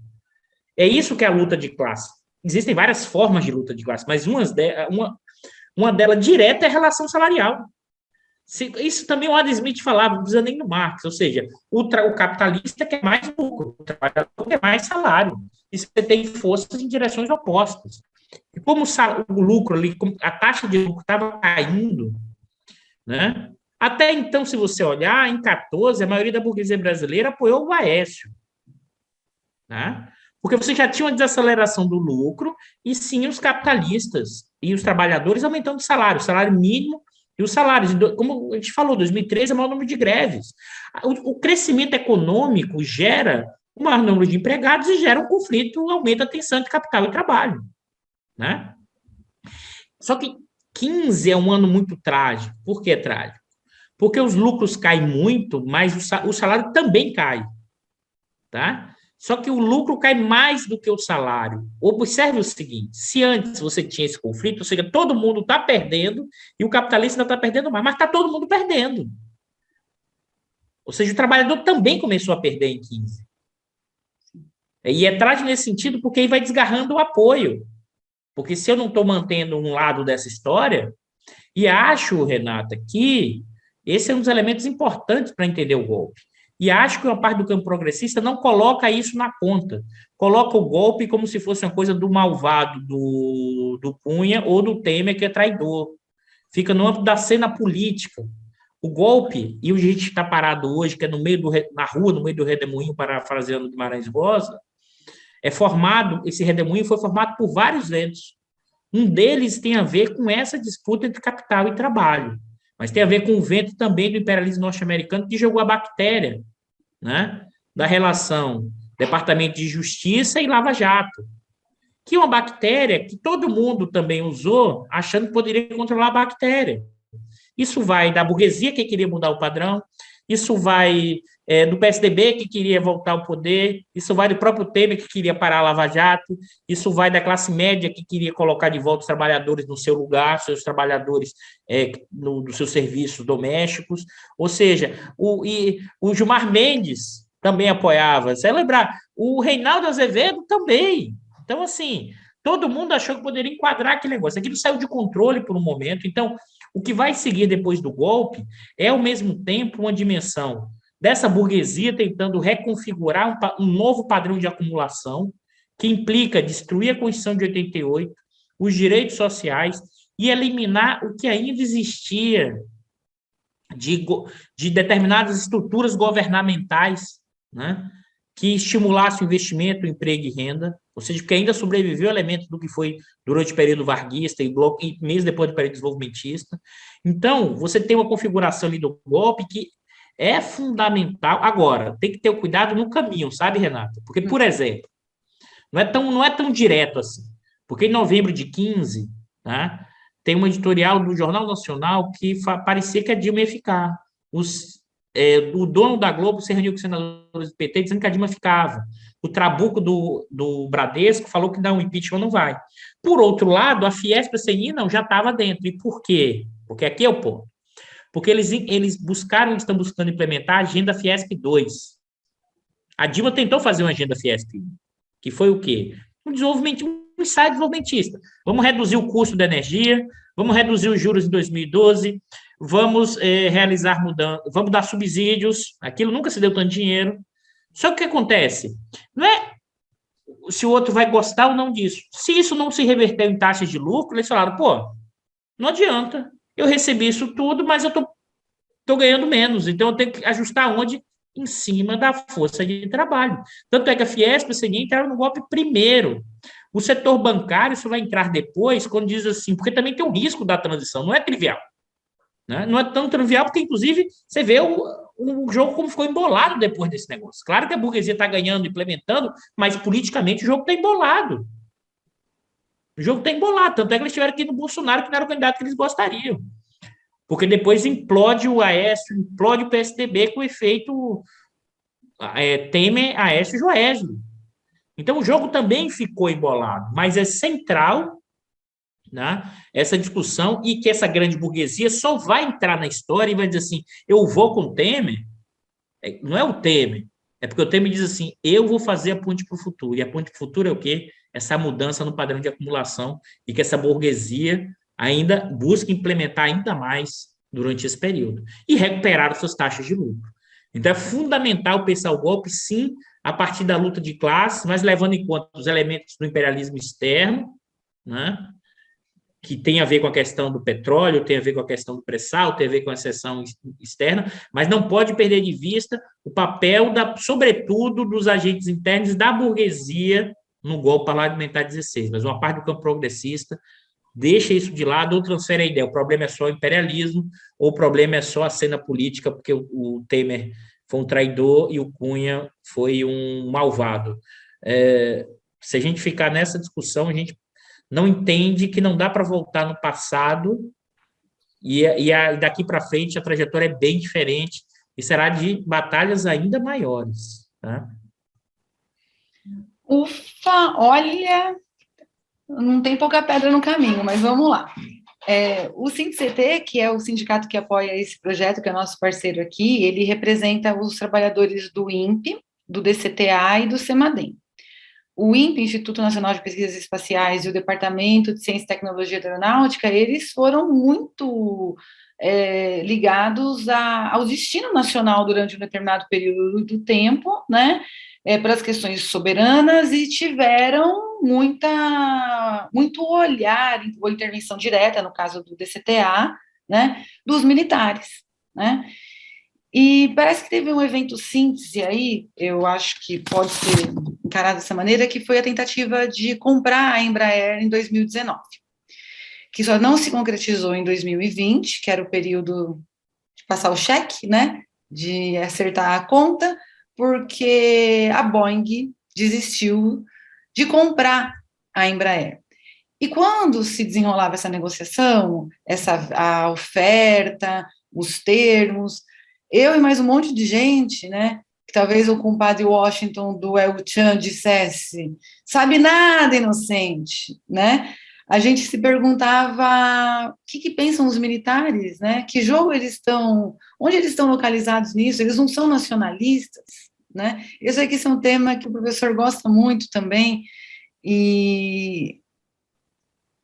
É isso que é a luta de classe. Existem várias formas de luta de classe, mas uma delas direta é a relação salarial. Isso também o Adam Smith falava, não precisa nem do Marx, ou seja, o capitalista quer mais lucro, o trabalhador quer mais salário. E você tem forças em direções opostas. E como o lucro ali, a taxa de lucro estava caindo, né? Até então, se você olhar, em 14, a maioria da burguesia brasileira apoiou o Aécio. Né? Porque você já tinha uma desaceleração do lucro e sim os capitalistas e os trabalhadores aumentando o salário mínimo e os salários. Como a gente falou, 2013 é o maior número de greves. O crescimento econômico gera o maior número de empregados e gera um conflito, aumenta a tensão de capital e trabalho. Né? Só que 15 é um ano muito trágico. Por que trágico? Porque os lucros caem muito, mas o salário também cai. Tá? Só que o lucro cai mais do que o salário. Observe o seguinte: se antes você tinha esse conflito, ou seja, todo mundo está perdendo e o capitalista ainda está perdendo mais, mas está todo mundo perdendo. Ou seja, o trabalhador também começou a perder em 15. E é trágico nesse sentido porque aí vai desgarrando o apoio. Porque se eu não estou mantendo um lado dessa história, e acho, Renata, que esse é um dos elementos importantes para entender o golpe. E acho que uma parte do campo progressista não coloca isso na conta. Coloca o golpe como se fosse uma coisa do malvado do Cunha ou do Temer, que é traidor. Fica no âmbito da cena política. O golpe, e o gente está parado hoje, que é no meio na rua, no meio do redemoinho, parafraseando Guimarães Rosa, é formado, esse redemoinho foi formado por vários ventos. Um deles tem a ver com essa disputa entre capital e trabalho, mas tem a ver com o vento também do imperialismo norte-americano que jogou a bactéria, né, da relação Departamento de Justiça e Lava Jato, que é uma bactéria que todo mundo também usou achando que poderia controlar a bactéria. Isso vai da burguesia que queria mudar o padrão, isso vai do PSDB que queria voltar ao poder, isso vai do próprio Temer que queria parar a Lava Jato, isso vai da classe média que queria colocar de volta os trabalhadores no seu lugar, seus trabalhadores dos seus serviços domésticos. Ou seja, o Gilmar Mendes também apoiava. Você vai lembrar, o Reinaldo Azevedo também. Então, assim, todo mundo achou que poderia enquadrar aquele negócio. Aquilo saiu de controle por um momento. Então, o que vai seguir depois do golpe é, ao mesmo tempo, uma dimensão dessa burguesia tentando reconfigurar um novo padrão de acumulação que implica destruir a Constituição de 88, os direitos sociais e eliminar o que ainda existia de determinadas estruturas governamentais, né, que estimulasse o investimento, o emprego e renda, ou seja, porque ainda sobreviveu elementos do que foi durante o período varguista e mesmo depois do período desenvolvimentista. Então, você tem uma configuração ali do golpe que é fundamental. Agora, tem que ter o cuidado no caminho, sabe, Renata? Porque, por exemplo, não é tão direto assim. Porque em novembro de 15, tá, tem uma editorial do Jornal Nacional que parecia que a Dilma ia ficar. O dono da Globo se reuniu com os senadores do PT dizendo que a Dilma ficava. O Trabuco do Bradesco falou que não, o impeachment não vai. Por outro lado, a Fiesp e a CNI não, já estava dentro. E por quê? Porque aqui é o ponto. Porque eles estão buscando implementar a agenda Fiesp 2. A Dilma tentou fazer uma agenda Fiesp, que foi o quê? Um ensaio desenvolvimentista. Vamos reduzir o custo da energia, vamos reduzir os juros em 2012, vamos realizar mudanças, vamos dar subsídios, aquilo nunca se deu tanto dinheiro. Só que o que acontece? Não é se o outro vai gostar ou não disso. Se isso não se reverteu em taxas de lucro, eles falaram, pô, não adianta, eu recebi isso tudo, mas eu estou ganhando menos, então eu tenho que ajustar onde? Em cima da força de trabalho. Tanto é que a Fiesp e a CNI entraram no golpe primeiro. O setor bancário, isso vai entrar depois, quando diz assim, porque também tem um risco da transição, não é trivial. Né? Não é tão trivial, porque, inclusive, você vê o jogo como ficou embolado depois desse negócio. Claro que a burguesia está ganhando, implementando, mas politicamente o jogo está embolado. O jogo está embolado, tanto é que eles tiveram que ir no Bolsonaro, que não era o candidato que eles gostariam. Porque depois implode o Aécio, implode o PSDB com o efeito Temer, Aécio e Joesley. Então, o jogo também ficou embolado, mas é central, né, essa discussão e que essa grande burguesia só vai entrar na história e vai dizer assim, eu vou com o Temer, não é o Temer, é porque o Temer diz assim, eu vou fazer a ponte para o futuro. E a ponte para o futuro é o quê? Essa mudança no padrão de acumulação e que essa burguesia ainda busca implementar ainda mais durante esse período e recuperar as suas taxas de lucro. Então, é fundamental pensar o golpe, sim, a partir da luta de classes, mas levando em conta os elementos do imperialismo externo, né, que tem a ver com a questão do petróleo, tem a ver com a questão do pré-sal, tem a ver com a seção externa, mas não pode perder de vista o papel, sobretudo, dos agentes internos da burguesia no golpe parlamentar 16. Mas uma parte do campo progressista deixa isso de lado ou transfere a ideia. O problema é só o imperialismo, ou o problema é só a cena política, porque o Temer foi um traidor e o Cunha foi um malvado. Se a gente ficar nessa discussão, a gente não entende que não dá para voltar no passado e daqui para frente a trajetória é bem diferente e será de batalhas ainda maiores. Tá? Ufa, olha, não tem pouca pedra no caminho, mas vamos lá. O SINDCT, que é o sindicato que apoia esse projeto, que é nosso parceiro aqui, ele representa os trabalhadores do INPE, do DCTA e do CEMADEM. O INPE, Instituto Nacional de Pesquisas Espaciais, e o Departamento de Ciência e Tecnologia da Aeronáutica, eles foram muito ligados ao destino nacional durante um determinado período do tempo, né, para as questões soberanas, e tiveram muito olhar, ou intervenção direta, no caso do DCTA, né, dos militares, né. E parece que teve um evento síntese aí, eu acho que pode ser encarado dessa maneira, que foi a tentativa de comprar a Embraer em 2019, que só não se concretizou em 2020, que era o período de passar o cheque, né, de acertar a conta, porque a Boeing desistiu de comprar a Embraer. E quando se desenrolava essa negociação, a oferta, os termos, eu e mais um monte de gente, né, que talvez o compadre Washington do El Chan dissesse, sabe nada, inocente, né? A gente se perguntava o que pensam os militares, né? Que jogo eles estão, onde eles estão localizados nisso? Eles não são nacionalistas, né? Esse aqui é um tema que o professor gosta muito também, e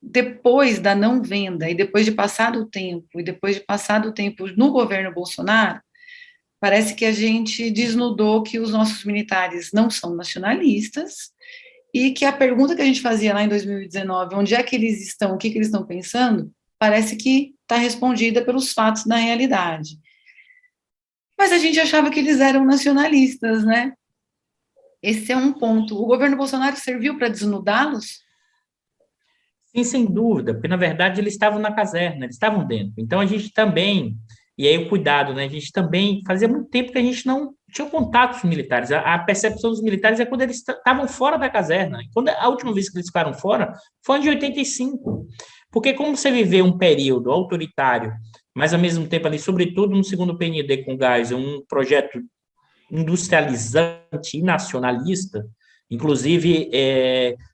depois da não venda, e depois de passado o tempo no governo Bolsonaro, parece que a gente desnudou que os nossos militares não são nacionalistas, e que a pergunta que a gente fazia lá em 2019, onde é que eles estão, o que eles estão pensando, parece que está respondida pelos fatos da realidade. Mas a gente achava que eles eram nacionalistas, né? Esse é um ponto. O governo Bolsonaro serviu para desnudá-los? Sim, sem dúvida, porque na verdade eles estavam na caserna, eles estavam dentro. Então a gente também, e aí o cuidado, né? A gente também fazia muito tempo que a gente não tinha contato com os militares. A percepção dos militares é quando eles estavam fora da caserna. Quando a última vez que eles ficaram fora foi em 85. Porque como você viveu um período autoritário, mas ao mesmo tempo ali, sobretudo no segundo PND com gás, um projeto industrializante e nacionalista, inclusive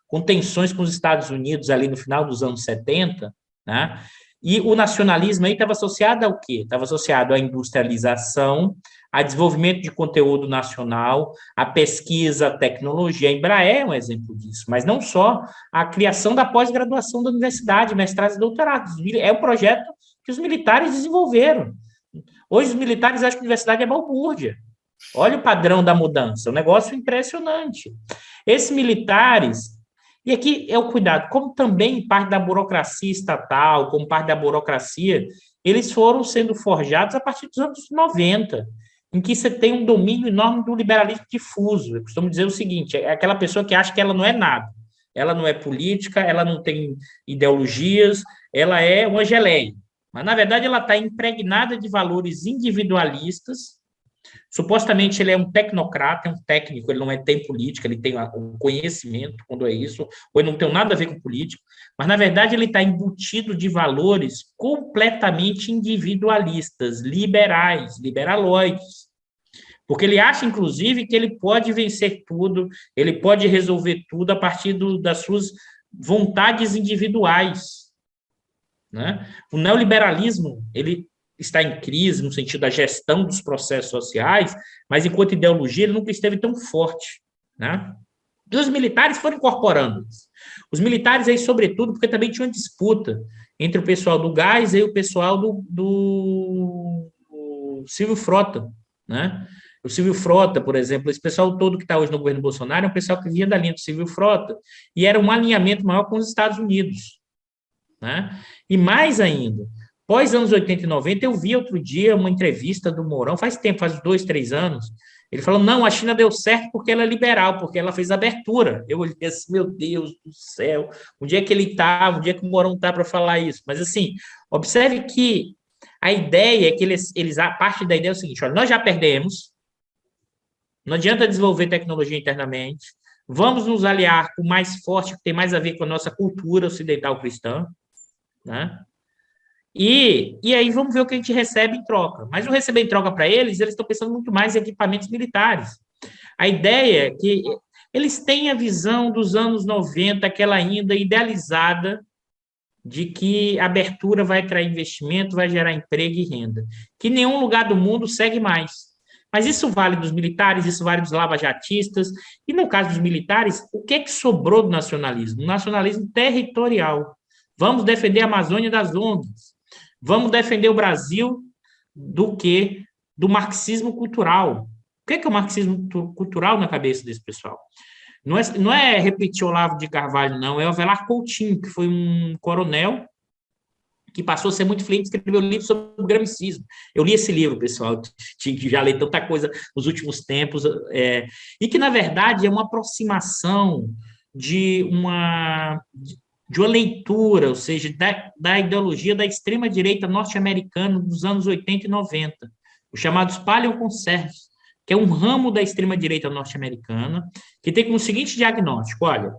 com tensões com os Estados Unidos ali no final dos anos 70, né? E o nacionalismo aí estava associado ao quê? Estava associado à industrialização, a desenvolvimento de conteúdo nacional, a pesquisa, a tecnologia. A Embraer é um exemplo disso, mas não só a criação da pós-graduação da universidade, mestrados e doutorados. É um projeto que os militares desenvolveram. Hoje os militares acham que a universidade é balbúrdia. Olha o padrão da mudança, um negócio impressionante. Esses militares, e aqui é o cuidado, como também parte da burocracia estatal, como parte da burocracia, eles foram sendo forjados a partir dos anos 90, em que você tem um domínio enorme do liberalismo difuso. Eu costumo dizer o seguinte, é aquela pessoa que acha que ela não é nada, ela não é política, ela não tem ideologias, ela é uma geleia. Mas, na verdade, ela está impregnada de valores individualistas. Supostamente ele é um tecnocrata, é um técnico, ele não tem política, ele tem o conhecimento quando é isso, ou ele não tem nada a ver com política, mas na verdade ele está embutido de valores completamente individualistas, liberais, liberaloides, porque ele acha, inclusive, que ele pode vencer tudo, ele pode resolver tudo a partir das suas vontades individuais, né? O neoliberalismo, ele está em crise no sentido da gestão dos processos sociais, mas enquanto ideologia ele nunca esteve tão forte, né? E os militares foram incorporando isso. Os militares aí, sobretudo, porque também tinha uma disputa entre o pessoal do gás e o pessoal do Silvio Frota, né? O Silvio Frota, por exemplo, esse pessoal todo que está hoje no governo Bolsonaro é um pessoal que vinha da linha do Silvio Frota, e era um alinhamento maior com os Estados Unidos, né? E mais ainda, pós anos 80 e 90, eu vi outro dia uma entrevista do Mourão, faz tempo, faz 2, 3 anos, ele falou, não, a China deu certo porque ela é liberal, porque ela fez abertura. Eu olhei assim, meu Deus do céu, onde é que ele está, onde é que o Mourão está para falar isso? Mas assim, observe que a ideia é que a parte da ideia é o seguinte, olha, nós já perdemos, não adianta desenvolver tecnologia internamente, vamos nos aliar com o mais forte, que tem mais a ver com a nossa cultura ocidental cristã, né? E aí vamos ver o que a gente recebe em troca. Mas o receber em troca para eles estão pensando muito mais em equipamentos militares. A ideia é que eles têm a visão dos anos 90, aquela ainda idealizada, de que a abertura vai atrair investimento, vai gerar emprego e renda, que nenhum lugar do mundo segue mais. Mas isso vale dos militares, isso vale dos lavajatistas, e no caso dos militares, o que é que sobrou do nacionalismo? O nacionalismo territorial. Vamos defender a Amazônia das ONGs, vamos defender o Brasil do que? Do marxismo cultural. O que é o marxismo cultural na cabeça desse pessoal? Não é repetir Olavo de Carvalho, não, é o Avelar Coutinho, que foi um coronel que passou a ser muito influente, escreveu um livro sobre o gramicismo. Eu li esse livro, pessoal, já li tanta coisa nos últimos tempos, e que, na verdade, é uma aproximação de uma leitura, ou seja, da ideologia da extrema-direita norte-americana dos anos 80 e 90, os chamados paleoconservadores, que é um ramo da extrema-direita norte-americana, que tem como seguinte diagnóstico: olha,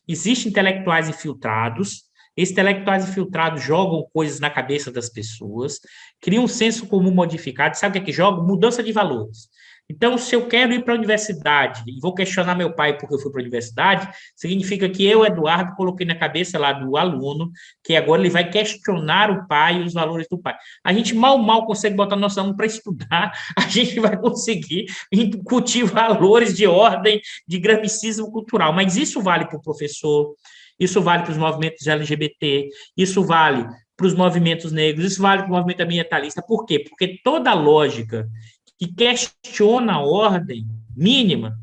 existem intelectuais infiltrados, esses intelectuais infiltrados jogam coisas na cabeça das pessoas, criam um senso comum modificado, sabe o que é que jogam? Mudança de valores. Então, se eu quero ir para a universidade e vou questionar meu pai porque eu fui para a universidade, significa que eu, Eduardo, coloquei na cabeça lá do aluno que agora ele vai questionar o pai e os valores do pai. A gente mal consegue botar nosso aluno para estudar, a gente vai conseguir incutir valores de ordem de gramicismo cultural, mas isso vale para o professor, isso vale para os movimentos LGBT, isso vale para os movimentos negros, isso vale para o movimento ambientalista. Por quê? Porque toda lógica que questiona a ordem mínima,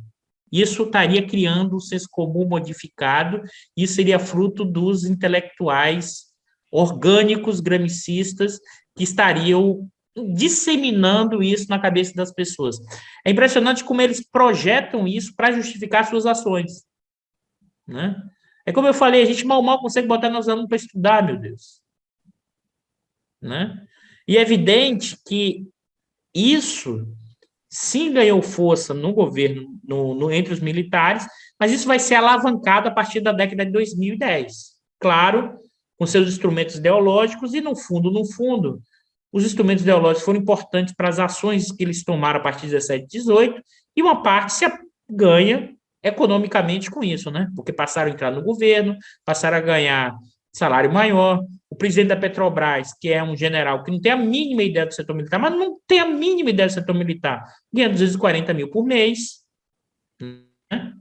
isso estaria criando um senso comum modificado, e seria fruto dos intelectuais orgânicos gramicistas que estariam disseminando isso na cabeça das pessoas. É impressionante como eles projetam isso para justificar suas ações, né? É como eu falei, a gente mal consegue botar nossos alunos para estudar, meu Deus, né? E é evidente que isso sim ganhou força no governo, entre os militares, mas isso vai ser alavancado a partir da década de 2010. Claro, com seus instrumentos ideológicos, e no fundo, os instrumentos ideológicos foram importantes para as ações que eles tomaram a partir de 17 e 18, e uma parte se ganha economicamente com isso, né? Porque passaram a entrar no governo, passaram a ganhar salário maior. O presidente da Petrobras, que é um general que não tem a mínima ideia do setor militar, mas não tem a mínima ideia do setor militar, ganha 240 mil por mês, né?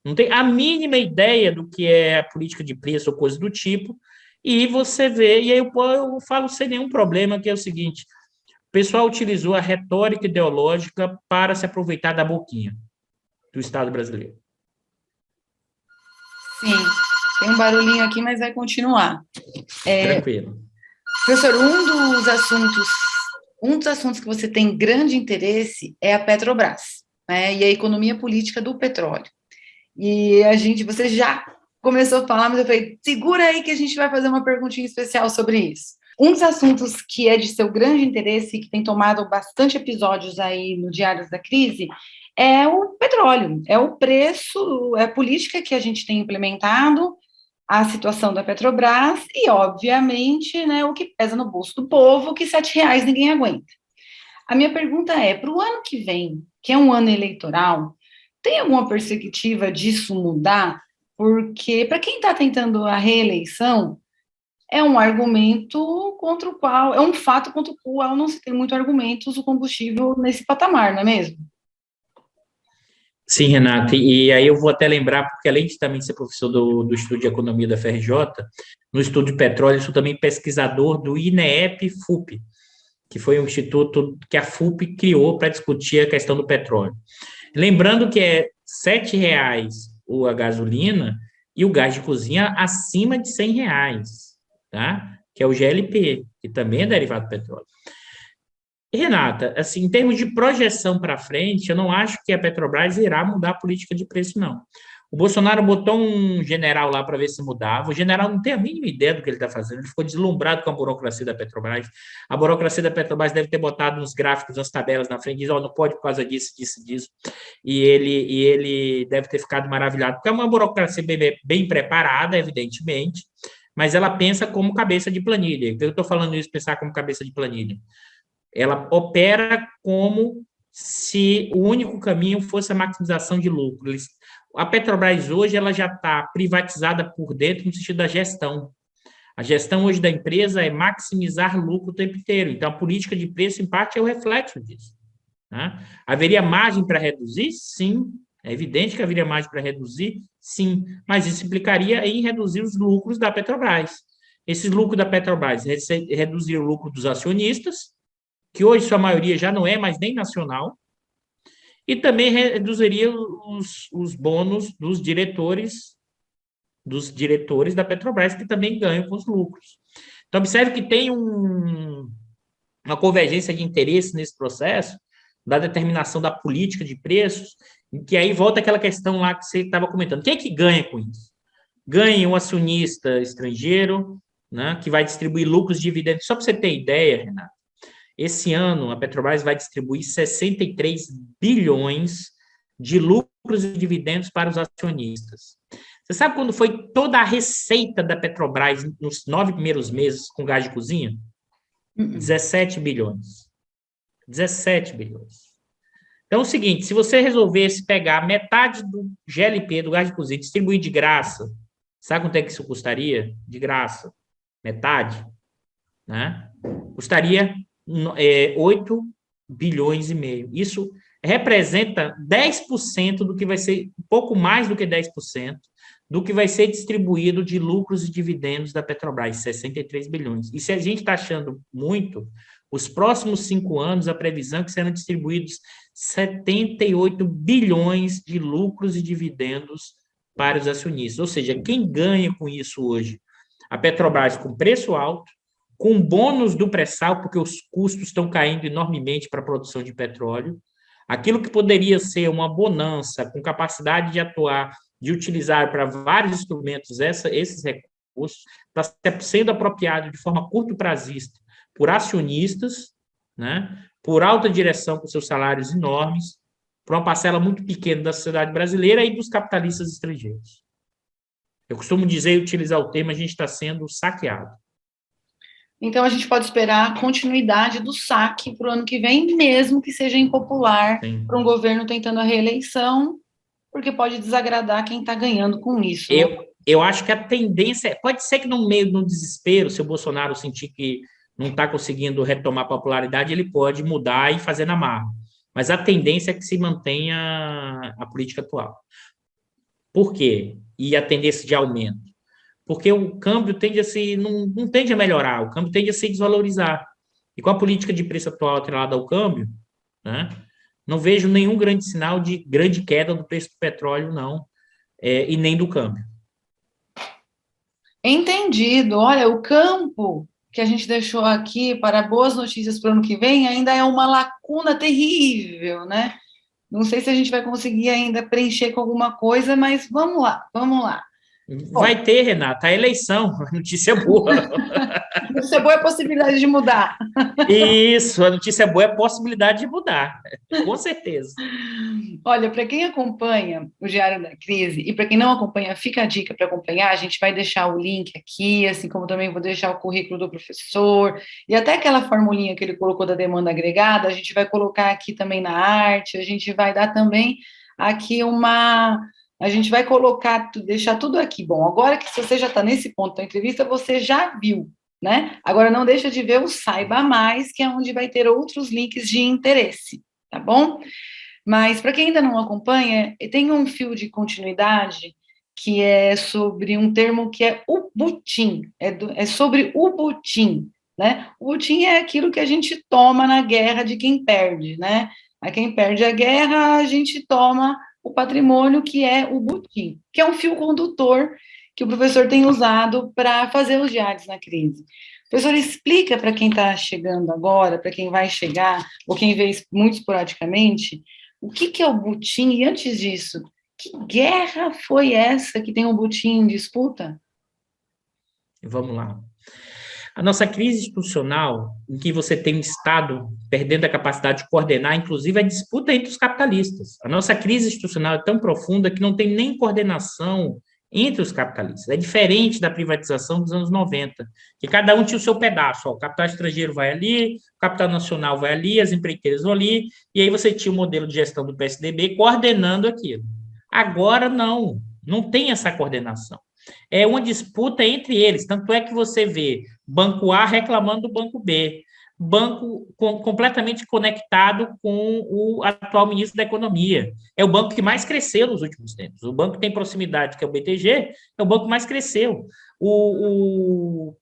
Não tem a mínima ideia do que é a política de preço ou coisa do tipo, e você vê, e aí eu falo sem nenhum problema, que é o seguinte: o pessoal utilizou a retórica ideológica para se aproveitar da boquinha do Estado brasileiro. Sim, tem um barulhinho aqui, mas vai continuar. Tranquilo. Professor, um dos assuntos que você tem grande interesse é a Petrobras, né, e a economia política do petróleo. E você já começou a falar, mas eu falei, segura aí que a gente vai fazer uma perguntinha especial sobre isso. Um dos assuntos que é de seu grande interesse e que tem tomado bastante episódios aí no Diários da Crise é o petróleo, é o preço, é a política que a gente tem implementado, a situação da Petrobras e, obviamente, né, o que pesa no bolso do povo, que R$ 7 ninguém aguenta. A minha pergunta é, para o ano que vem, que é um ano eleitoral, tem alguma perspectiva disso mudar? Porque, para quem está tentando a reeleição, é um argumento contra o qual, é um fato contra o qual não se tem muito argumentos o combustível nesse patamar, não é mesmo? Sim, Renata, e aí eu vou até lembrar, porque além de também ser professor do Estudo de Economia da FRJ, no estudo de petróleo, eu sou também pesquisador do INEP-FUP, que foi um instituto que a FUP criou para discutir a questão do petróleo. Lembrando que é R$ 7,00 a gasolina e o gás de cozinha acima de R$ 100,00, tá? Que é o GLP, que também é derivado do petróleo. Renata, assim, em termos de projeção para frente, eu não acho que a Petrobras irá mudar a política de preço, não. O Bolsonaro botou um general lá para ver se mudava. O general não tem a mínima ideia do que ele está fazendo. Ele ficou deslumbrado com a burocracia da Petrobras. A burocracia da Petrobras deve ter botado nos gráficos, nas tabelas na frente, diz, não pode por causa disso, disso. E ele deve ter ficado maravilhado, porque é uma burocracia bem preparada, evidentemente, mas ela pensa como cabeça de planilha. Eu estou falando isso, pensar como cabeça de planilha. Ela opera como se o único caminho fosse a maximização de lucro. A Petrobras hoje ela já está privatizada por dentro no sentido da gestão. A gestão hoje da empresa é maximizar lucro o tempo inteiro. Então, a política de preço, em parte, é o reflexo disso. Né? Haveria margem para reduzir? Sim. É evidente que haveria margem para reduzir? Sim. Mas isso implicaria em reduzir os lucros da Petrobras. Esses lucros da Petrobras reduzir o lucro dos acionistas, que hoje sua maioria já não é mais nem nacional, e também reduziria os bônus dos diretores da Petrobras, que também ganham com os lucros. Então, observe que tem uma convergência de interesse nesse processo da determinação da política de preços, que aí volta aquela questão lá que você estava comentando. Quem é que ganha com isso? Ganha um acionista estrangeiro, né, que vai distribuir lucros e dividendos. Só para você ter ideia, Renato, esse ano a Petrobras vai distribuir 63 bilhões de lucros e dividendos para os acionistas. Você sabe quando foi toda a receita da Petrobras nos 9 primeiros meses com gás de cozinha? 17 bilhões. 17 bilhões. Então, é o seguinte, se você resolvesse pegar metade do GLP, do gás de cozinha, e distribuir de graça, sabe quanto é que isso custaria? De graça. Metade. Né? Custaria 8 bilhões e meio. Isso representa 10% do que vai ser, um pouco mais do que 10%, do que vai ser distribuído de lucros e dividendos da Petrobras, 63 bilhões. E se a gente está achando muito, os próximos 5 anos, a previsão é que serão distribuídos 78 bilhões de lucros e dividendos para os acionistas. Ou seja, quem ganha com isso hoje? A Petrobras com preço alto, com bônus do pré-sal, porque os custos estão caindo enormemente para a produção de petróleo. Aquilo que poderia ser uma bonança, com capacidade de atuar, de utilizar para vários instrumentos esses recursos, está sendo apropriado de forma curto-prazista por acionistas, né, por alta direção com seus salários enormes, por uma parcela muito pequena da sociedade brasileira e dos capitalistas estrangeiros. Eu costumo dizer e utilizar o termo, a gente está sendo saqueado. Então, a gente pode esperar a continuidade do saque para o ano que vem, mesmo que seja impopular para um governo tentando a reeleição, porque pode desagradar quem está ganhando com isso. Eu acho que a tendência... Pode ser que no meio do desespero, se o Bolsonaro sentir que não está conseguindo retomar a popularidade, ele pode mudar e fazer na marra. Mas a tendência é que se mantenha a política atual. Por quê? E a tendência de aumento? Porque o câmbio tende a não tende a melhorar, o câmbio tende a se desvalorizar. E com a política de preço atual atrelada ao câmbio, né, não vejo nenhum grande sinal de grande queda do preço do petróleo, não, e nem do câmbio. Entendido. Olha, o campo que a gente deixou aqui para boas notícias para o ano que vem ainda é uma lacuna terrível, né? Não sei se a gente vai conseguir ainda preencher com alguma coisa, mas vamos lá, vamos lá. Vai ter, Renata, a eleição, a notícia boa. A notícia boa é a possibilidade de mudar. Isso, a notícia boa é a possibilidade de mudar, com certeza. Olha, para quem acompanha o Diário da Crise, e para quem não acompanha, fica a dica para acompanhar, a gente vai deixar o link aqui, assim como também vou deixar o currículo do professor, e até aquela formulinha que ele colocou da demanda agregada, a gente vai colocar aqui também na arte, a gente vai dar também aqui a gente vai colocar, deixar tudo aqui. Bom, agora que você já está nesse ponto da entrevista, você já viu, né? Agora não deixa de ver o Saiba Mais, que é onde vai ter outros links de interesse, tá bom? Mas para quem ainda não acompanha, tem um fio de continuidade que é sobre um termo que é o butim, é sobre o butim, né? O butim é aquilo que a gente toma na guerra de quem perde, né? A quem perde a guerra, a gente toma o patrimônio, que é o butim, que é um fio condutor que o professor tem usado para fazer os diários na crise. Professor, explica para quem está chegando agora, para quem vai chegar, ou quem vê muito esporadicamente, o que é o butim, e antes disso, que guerra foi essa que tem o butim em disputa? Vamos lá. A nossa crise institucional, em que você tem um Estado perdendo a capacidade de coordenar, inclusive a disputa entre os capitalistas. A nossa crise institucional é tão profunda que não tem nem coordenação entre os capitalistas. É diferente da privatização dos anos 90, que cada um tinha o seu pedaço. Ó, o capital estrangeiro vai ali, o capital nacional vai ali, as empreiteiras vão ali, e aí você tinha o modelo de gestão do PSDB coordenando aquilo. Agora, não tem essa coordenação. É uma disputa entre eles, tanto é que você vê Banco A reclamando do Banco B, banco completamente conectado com o atual ministro da Economia. É o banco que mais cresceu nos últimos tempos. O banco que tem proximidade, que é o BTG, é o banco que mais cresceu. O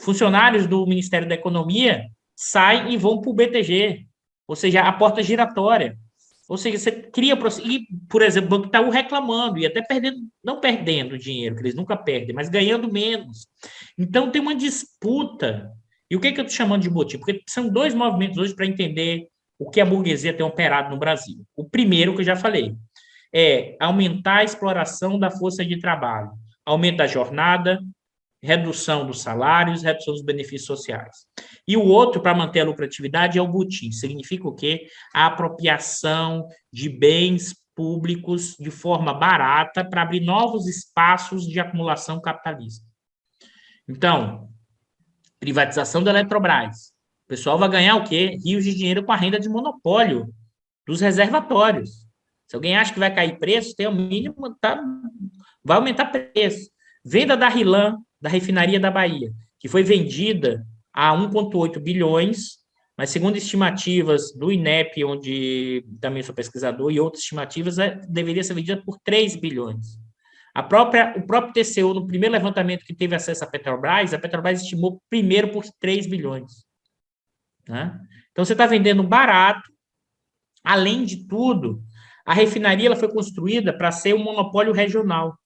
funcionários do Ministério da Economia saem e vão para o BTG, ou seja, a porta giratória. Ou seja, você cria... E, por exemplo, o Banco Itaú reclamando, e até perdendo, não perdendo dinheiro, que eles nunca perdem, mas ganhando menos. Então, tem uma disputa. E o que eu estou chamando de motivo? Porque são dois movimentos hoje para entender o que a burguesia tem operado no Brasil. O primeiro, que eu já falei, é aumentar a exploração da força de trabalho, aumento da jornada, redução dos salários, redução dos benefícios sociais. E o outro, para manter a lucratividade, é o butim. Significa o quê? A apropriação de bens públicos de forma barata para abrir novos espaços de acumulação capitalista. Então, privatização da Eletrobras. O pessoal vai ganhar o quê? Rios de dinheiro com a renda de monopólio dos reservatórios. Se alguém acha que vai cair preço, tem o mínimo, vai aumentar preço. Venda da RLAM, da refinaria da Bahia, que foi vendida a 1,8 bilhões, mas segundo estimativas do INEP, onde também sou pesquisador, e outras estimativas, deveria ser vendida por 3 bilhões. O próprio TCU, no primeiro levantamento que teve acesso à Petrobras, a Petrobras estimou primeiro por 3 bilhões. Né? Então, você está vendendo barato. Além de tudo, a refinaria ela foi construída para ser um monopólio regional.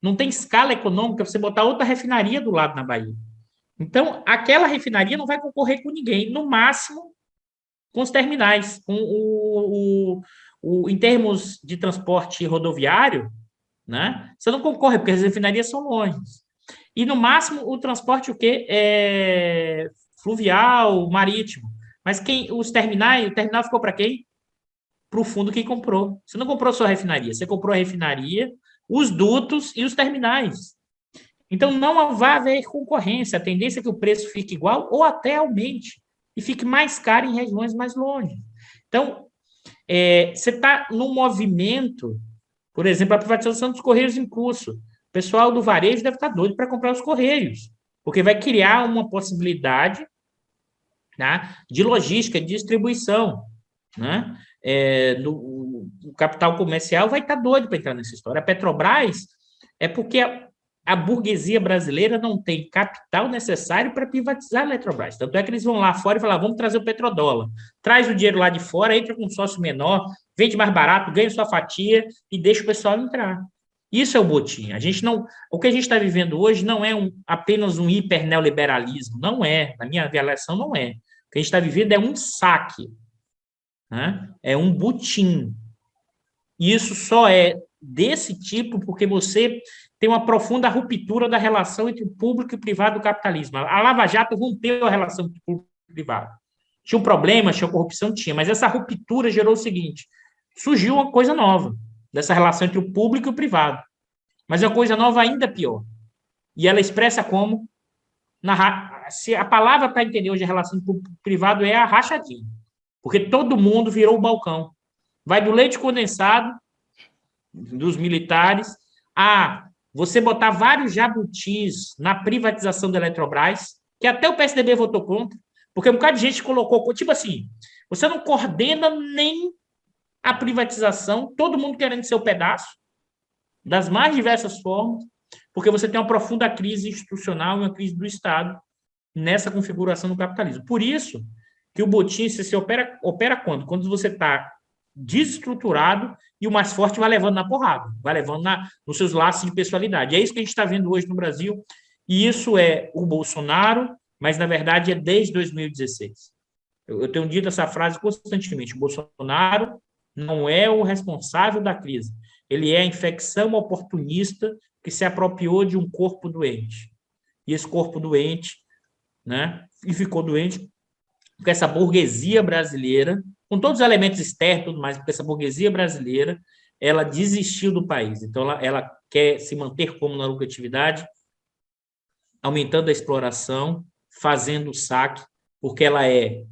Não tem escala econômica para você botar outra refinaria do lado na Bahia. Então, aquela refinaria não vai concorrer com ninguém, no máximo com os terminais. Em termos de transporte rodoviário, né? Você não concorre, porque as refinarias são longe. E, no máximo, o transporte o quê? Fluvial, marítimo. Mas o terminal ficou para quem? Para o fundo que comprou. Você não comprou só a refinaria, você comprou a refinaria, os dutos e os terminais. Então, não vai haver concorrência. A tendência é que o preço fique igual ou até aumente e fique mais caro em regiões mais longe. Então, você está num movimento, por exemplo, a privatização dos Correios em curso. O pessoal do varejo deve estar doido para comprar os Correios, porque vai criar uma possibilidade, né, de logística, de distribuição. Né? O capital comercial vai estar doido para entrar nessa história. A Petrobras é porque a burguesia brasileira não tem capital necessário para privatizar a Eletrobras. Tanto é que eles vão lá fora e falam, vamos trazer o petrodólar. Traz o dinheiro lá de fora, entra com um sócio menor, vende mais barato, ganha sua fatia e deixa o pessoal entrar. Isso é o botim. O que a gente está vivendo hoje não é apenas um hiper neoliberalismo. Não é. Na minha avaliação, não é. O que a gente está vivendo é um saque. Né? É um butim. E isso só é desse tipo porque você tem uma profunda ruptura da relação entre o público e o privado do capitalismo. A Lava Jato rompeu a relação entre o público e o privado. Tinha um problema, tinha corrupção, tinha, mas essa ruptura gerou o seguinte, surgiu uma coisa nova dessa relação entre o público e o privado. Mas é uma coisa nova ainda pior. E ela expressa como? Se a palavra para entender hoje a relação público e privado é a rachadinha. Porque todo mundo virou o balcão. Vai do leite condensado dos militares a você botar vários jabutis na privatização da Eletrobras, que até o PSDB votou contra, porque um bocado de gente colocou, tipo assim, você não coordena nem a privatização, todo mundo querendo seu pedaço, das mais diversas formas, porque você tem uma profunda crise institucional e uma crise do Estado nessa configuração do capitalismo. Por isso que o botim se opera quando? Quando você está desestruturado e o mais forte vai levando na porrada, vai levando nos seus laços de pessoalidade. É isso que a gente está vendo hoje no Brasil, e isso é o Bolsonaro, mas, na verdade, é desde 2016. Eu tenho dito essa frase constantemente, o Bolsonaro não é o responsável da crise, ele é a infecção oportunista que se apropriou de um corpo doente. E esse corpo doente, né, e ficou doente porque essa burguesia brasileira, com todos os elementos externos, tudo mais, porque essa burguesia brasileira ela desistiu do país. Então, ela quer se manter como na lucratividade, aumentando a exploração, fazendo o saque, porque ela é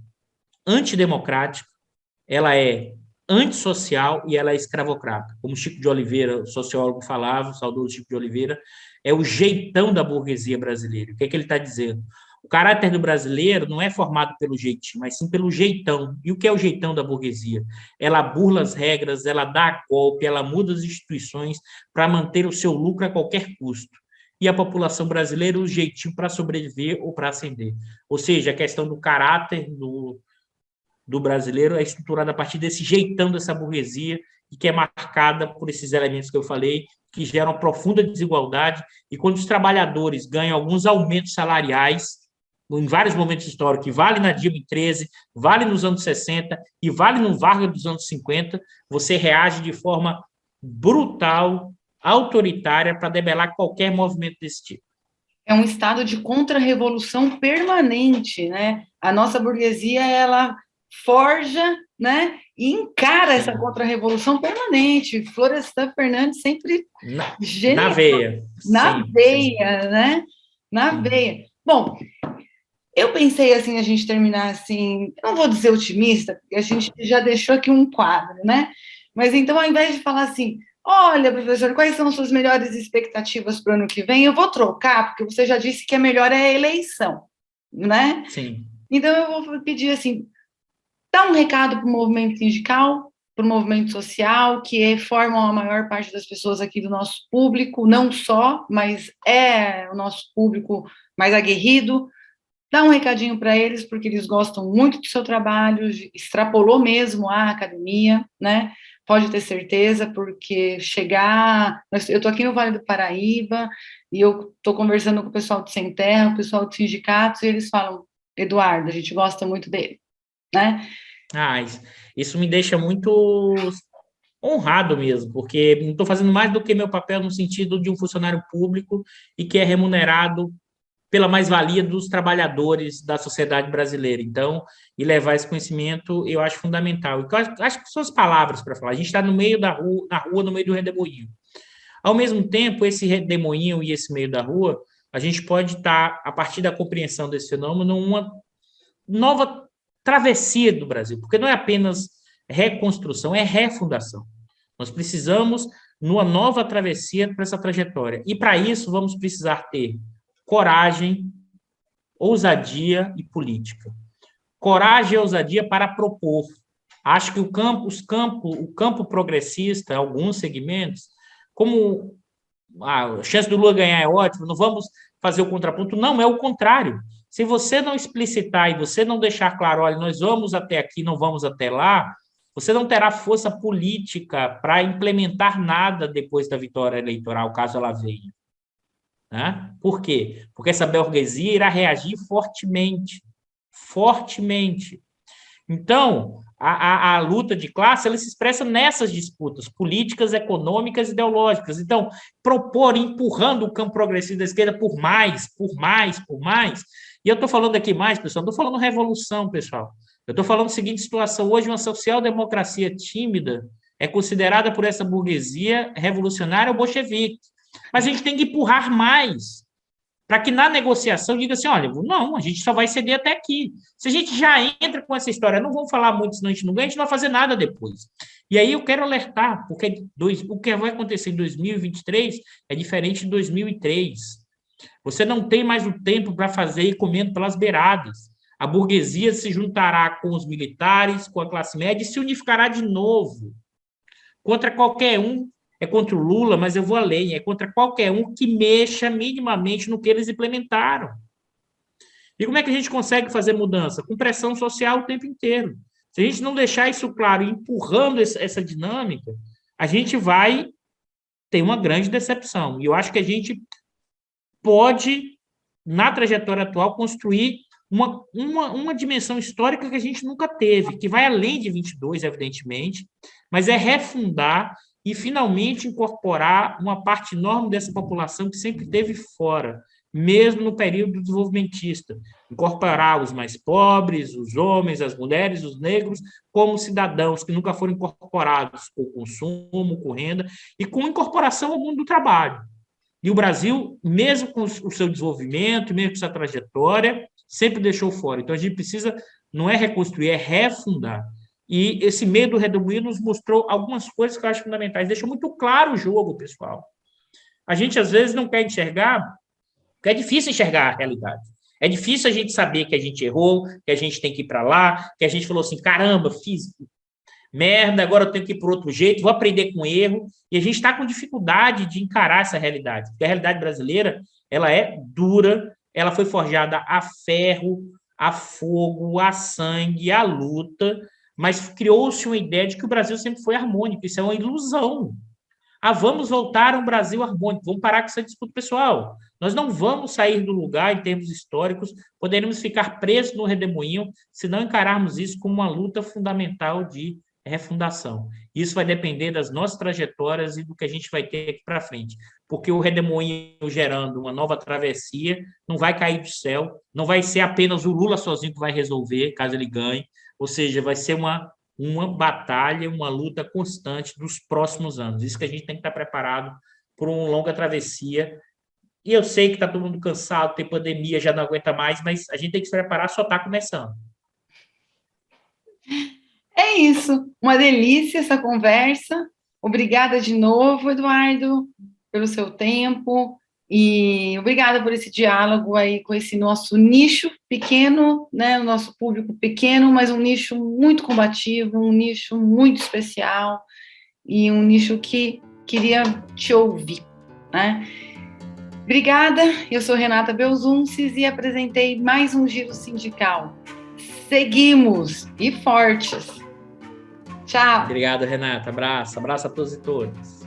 antidemocrática, ela é antissocial e ela é escravocrata. Como Chico de Oliveira, o sociólogo, falava, o saudoso Chico de Oliveira, é o jeitão da burguesia brasileira. O que é que ele está dizendo? O caráter do brasileiro não é formado pelo jeitinho, mas sim pelo jeitão. E o que é o jeitão da burguesia? Ela burla as regras, ela dá golpe, ela muda as instituições para manter o seu lucro a qualquer custo. E a população brasileira, o jeitinho para sobreviver ou para ascender. Ou seja, a questão do caráter do brasileiro é estruturada a partir desse jeitão dessa burguesia e que é marcada por esses elementos que eu falei, que geram profunda desigualdade, e quando os trabalhadores ganham alguns aumentos salariais, em vários momentos históricos, que vale na Dilma em 13, vale nos anos 60 e vale no Vargas dos anos 50, você reage de forma brutal, autoritária, para debelar qualquer movimento desse tipo. É um estado de contra-revolução permanente, né? A nossa burguesia, ela forja, né, e encara essa contra-revolução permanente. Florestan Fernandes sempre na veia. Na veia, né? Na veia. Bom, eu pensei assim, a gente terminar assim, não vou dizer otimista, porque a gente já deixou aqui um quadro, né? Mas então, ao invés de falar assim, olha, professor, quais são suas melhores expectativas para o ano que vem? Eu vou trocar, porque você já disse que a melhor é a eleição, né? Sim. Então, eu vou pedir assim, dá um recado para o movimento sindical, para o movimento social, que formam a maior parte das pessoas aqui do nosso público, não só, mas é o nosso público mais aguerrido. Dá um recadinho para eles, porque eles gostam muito do seu trabalho, extrapolou mesmo a academia, né? Pode ter certeza, porque chegar... Eu estou aqui no Vale do Paraíba, e eu estou conversando com o pessoal do Sem Terra, o pessoal dos sindicatos, e eles falam, Eduardo, a gente gosta muito dele, né? Isso me deixa muito honrado mesmo, porque não estou fazendo mais do que meu papel no sentido de um funcionário público e que é remunerado pela mais-valia dos trabalhadores da sociedade brasileira. Então, e levar esse conhecimento, eu acho fundamental. Eu acho que são as palavras para falar. A gente está no meio da rua, na rua, no meio do redemoinho. Ao mesmo tempo, esse redemoinho e esse meio da rua, a gente pode estar, a partir da compreensão desse fenômeno, uma nova travessia do Brasil, porque não é apenas reconstrução, é refundação. Nós precisamos numa nova travessia para essa trajetória. E, para isso, vamos precisar ter coragem, ousadia e política. Coragem e ousadia para propor. Acho que o campo progressista, alguns segmentos, como a chance do Lula ganhar é ótima, não vamos fazer o contraponto, não, é o contrário. Se você não explicitar e você não deixar claro, olha, nós vamos até aqui, não vamos até lá, você não terá força política para implementar nada depois da vitória eleitoral, caso ela venha. Né? Por quê? Porque essa burguesia irá reagir fortemente. Fortemente. Então, a luta de classe ela se expressa nessas disputas políticas, econômicas e ideológicas. Então, propor, empurrando o campo progressista da esquerda por mais, por mais, por mais. E eu estou falando aqui mais, pessoal, não estou falando revolução, pessoal. Eu estou falando a seguinte situação. Hoje, uma social-democracia tímida é considerada por essa burguesia revolucionária ou bolchevique. Mas a gente tem que empurrar mais, para que na negociação diga assim, olha, não, a gente só vai ceder até aqui. Se a gente já entra com essa história, não vamos falar muito, senão a gente não ganha, a gente não vai fazer nada depois. E aí eu quero alertar, porque o que vai acontecer em 2023 é diferente de 2003. Você não tem mais o tempo para fazer ir comendo pelas beiradas. A burguesia se juntará com os militares, com a classe média e se unificará de novo contra qualquer um. É contra o Lula, mas eu vou além, é contra qualquer um que mexa minimamente no que eles implementaram. E como é que a gente consegue fazer mudança? Com pressão social o tempo inteiro. Se a gente não deixar isso claro, empurrando essa dinâmica, a gente vai ter uma grande decepção. E eu acho que a gente pode, na trajetória atual, construir uma dimensão histórica que a gente nunca teve, que vai além de 22, evidentemente, mas é refundar e finalmente incorporar uma parte enorme dessa população que sempre esteve fora. mesmo no período desenvolvimentista, incorporar os mais pobres, os homens, as mulheres, os negros, como cidadãos que nunca foram incorporados com consumo, com renda e com incorporação ao mundo do trabalho. E o Brasil, mesmo com o seu desenvolvimento, mesmo com sua trajetória, sempre deixou fora. Então, a gente precisa, não é reconstruir, é refundar. E esse meio do redemoinho nos mostrou algumas coisas que eu acho fundamentais. Deixa muito claro o jogo, pessoal. A gente, às vezes, não quer enxergar, porque é difícil enxergar a realidade. É difícil a gente saber que a gente errou, que a gente tem que ir para lá, que a gente falou assim, caramba, fiz merda, agora eu tenho que ir por outro jeito, vou aprender com erro, e a gente está com dificuldade de encarar essa realidade, porque a realidade brasileira, ela é dura, ela foi forjada a ferro, a fogo, a sangue, a luta, mas criou-se uma ideia de que o Brasil sempre foi harmônico, isso é uma ilusão. Vamos voltar a um Brasil harmônico, vamos parar com essa disputa pessoal. Nós não vamos sair do lugar em termos históricos, poderemos ficar presos no redemoinho se não encararmos isso como uma luta fundamental de refundação. Isso vai depender das nossas trajetórias e do que a gente vai ter aqui para frente, porque o redemoinho gerando uma nova travessia não vai cair do céu, não vai ser apenas o Lula sozinho que vai resolver, caso ele ganhe, ou seja, vai ser uma batalha, uma luta constante dos próximos anos. Isso que a gente tem que estar preparado por uma longa travessia. E eu sei que está todo mundo cansado, tem pandemia, já não aguenta mais, mas a gente tem que se preparar, só está começando. É isso, uma delícia essa conversa. Obrigada de novo, Eduardo, pelo seu tempo. E obrigada por esse diálogo aí com esse nosso nicho pequeno, né? O nosso público pequeno, mas um nicho muito combativo, um nicho muito especial e um nicho que queria te ouvir, né? Obrigada, eu sou Renata Belzunces e apresentei mais um Giro Sindical. Seguimos e fortes. Tchau. Obrigado, Renata. Abraço a todos e todas.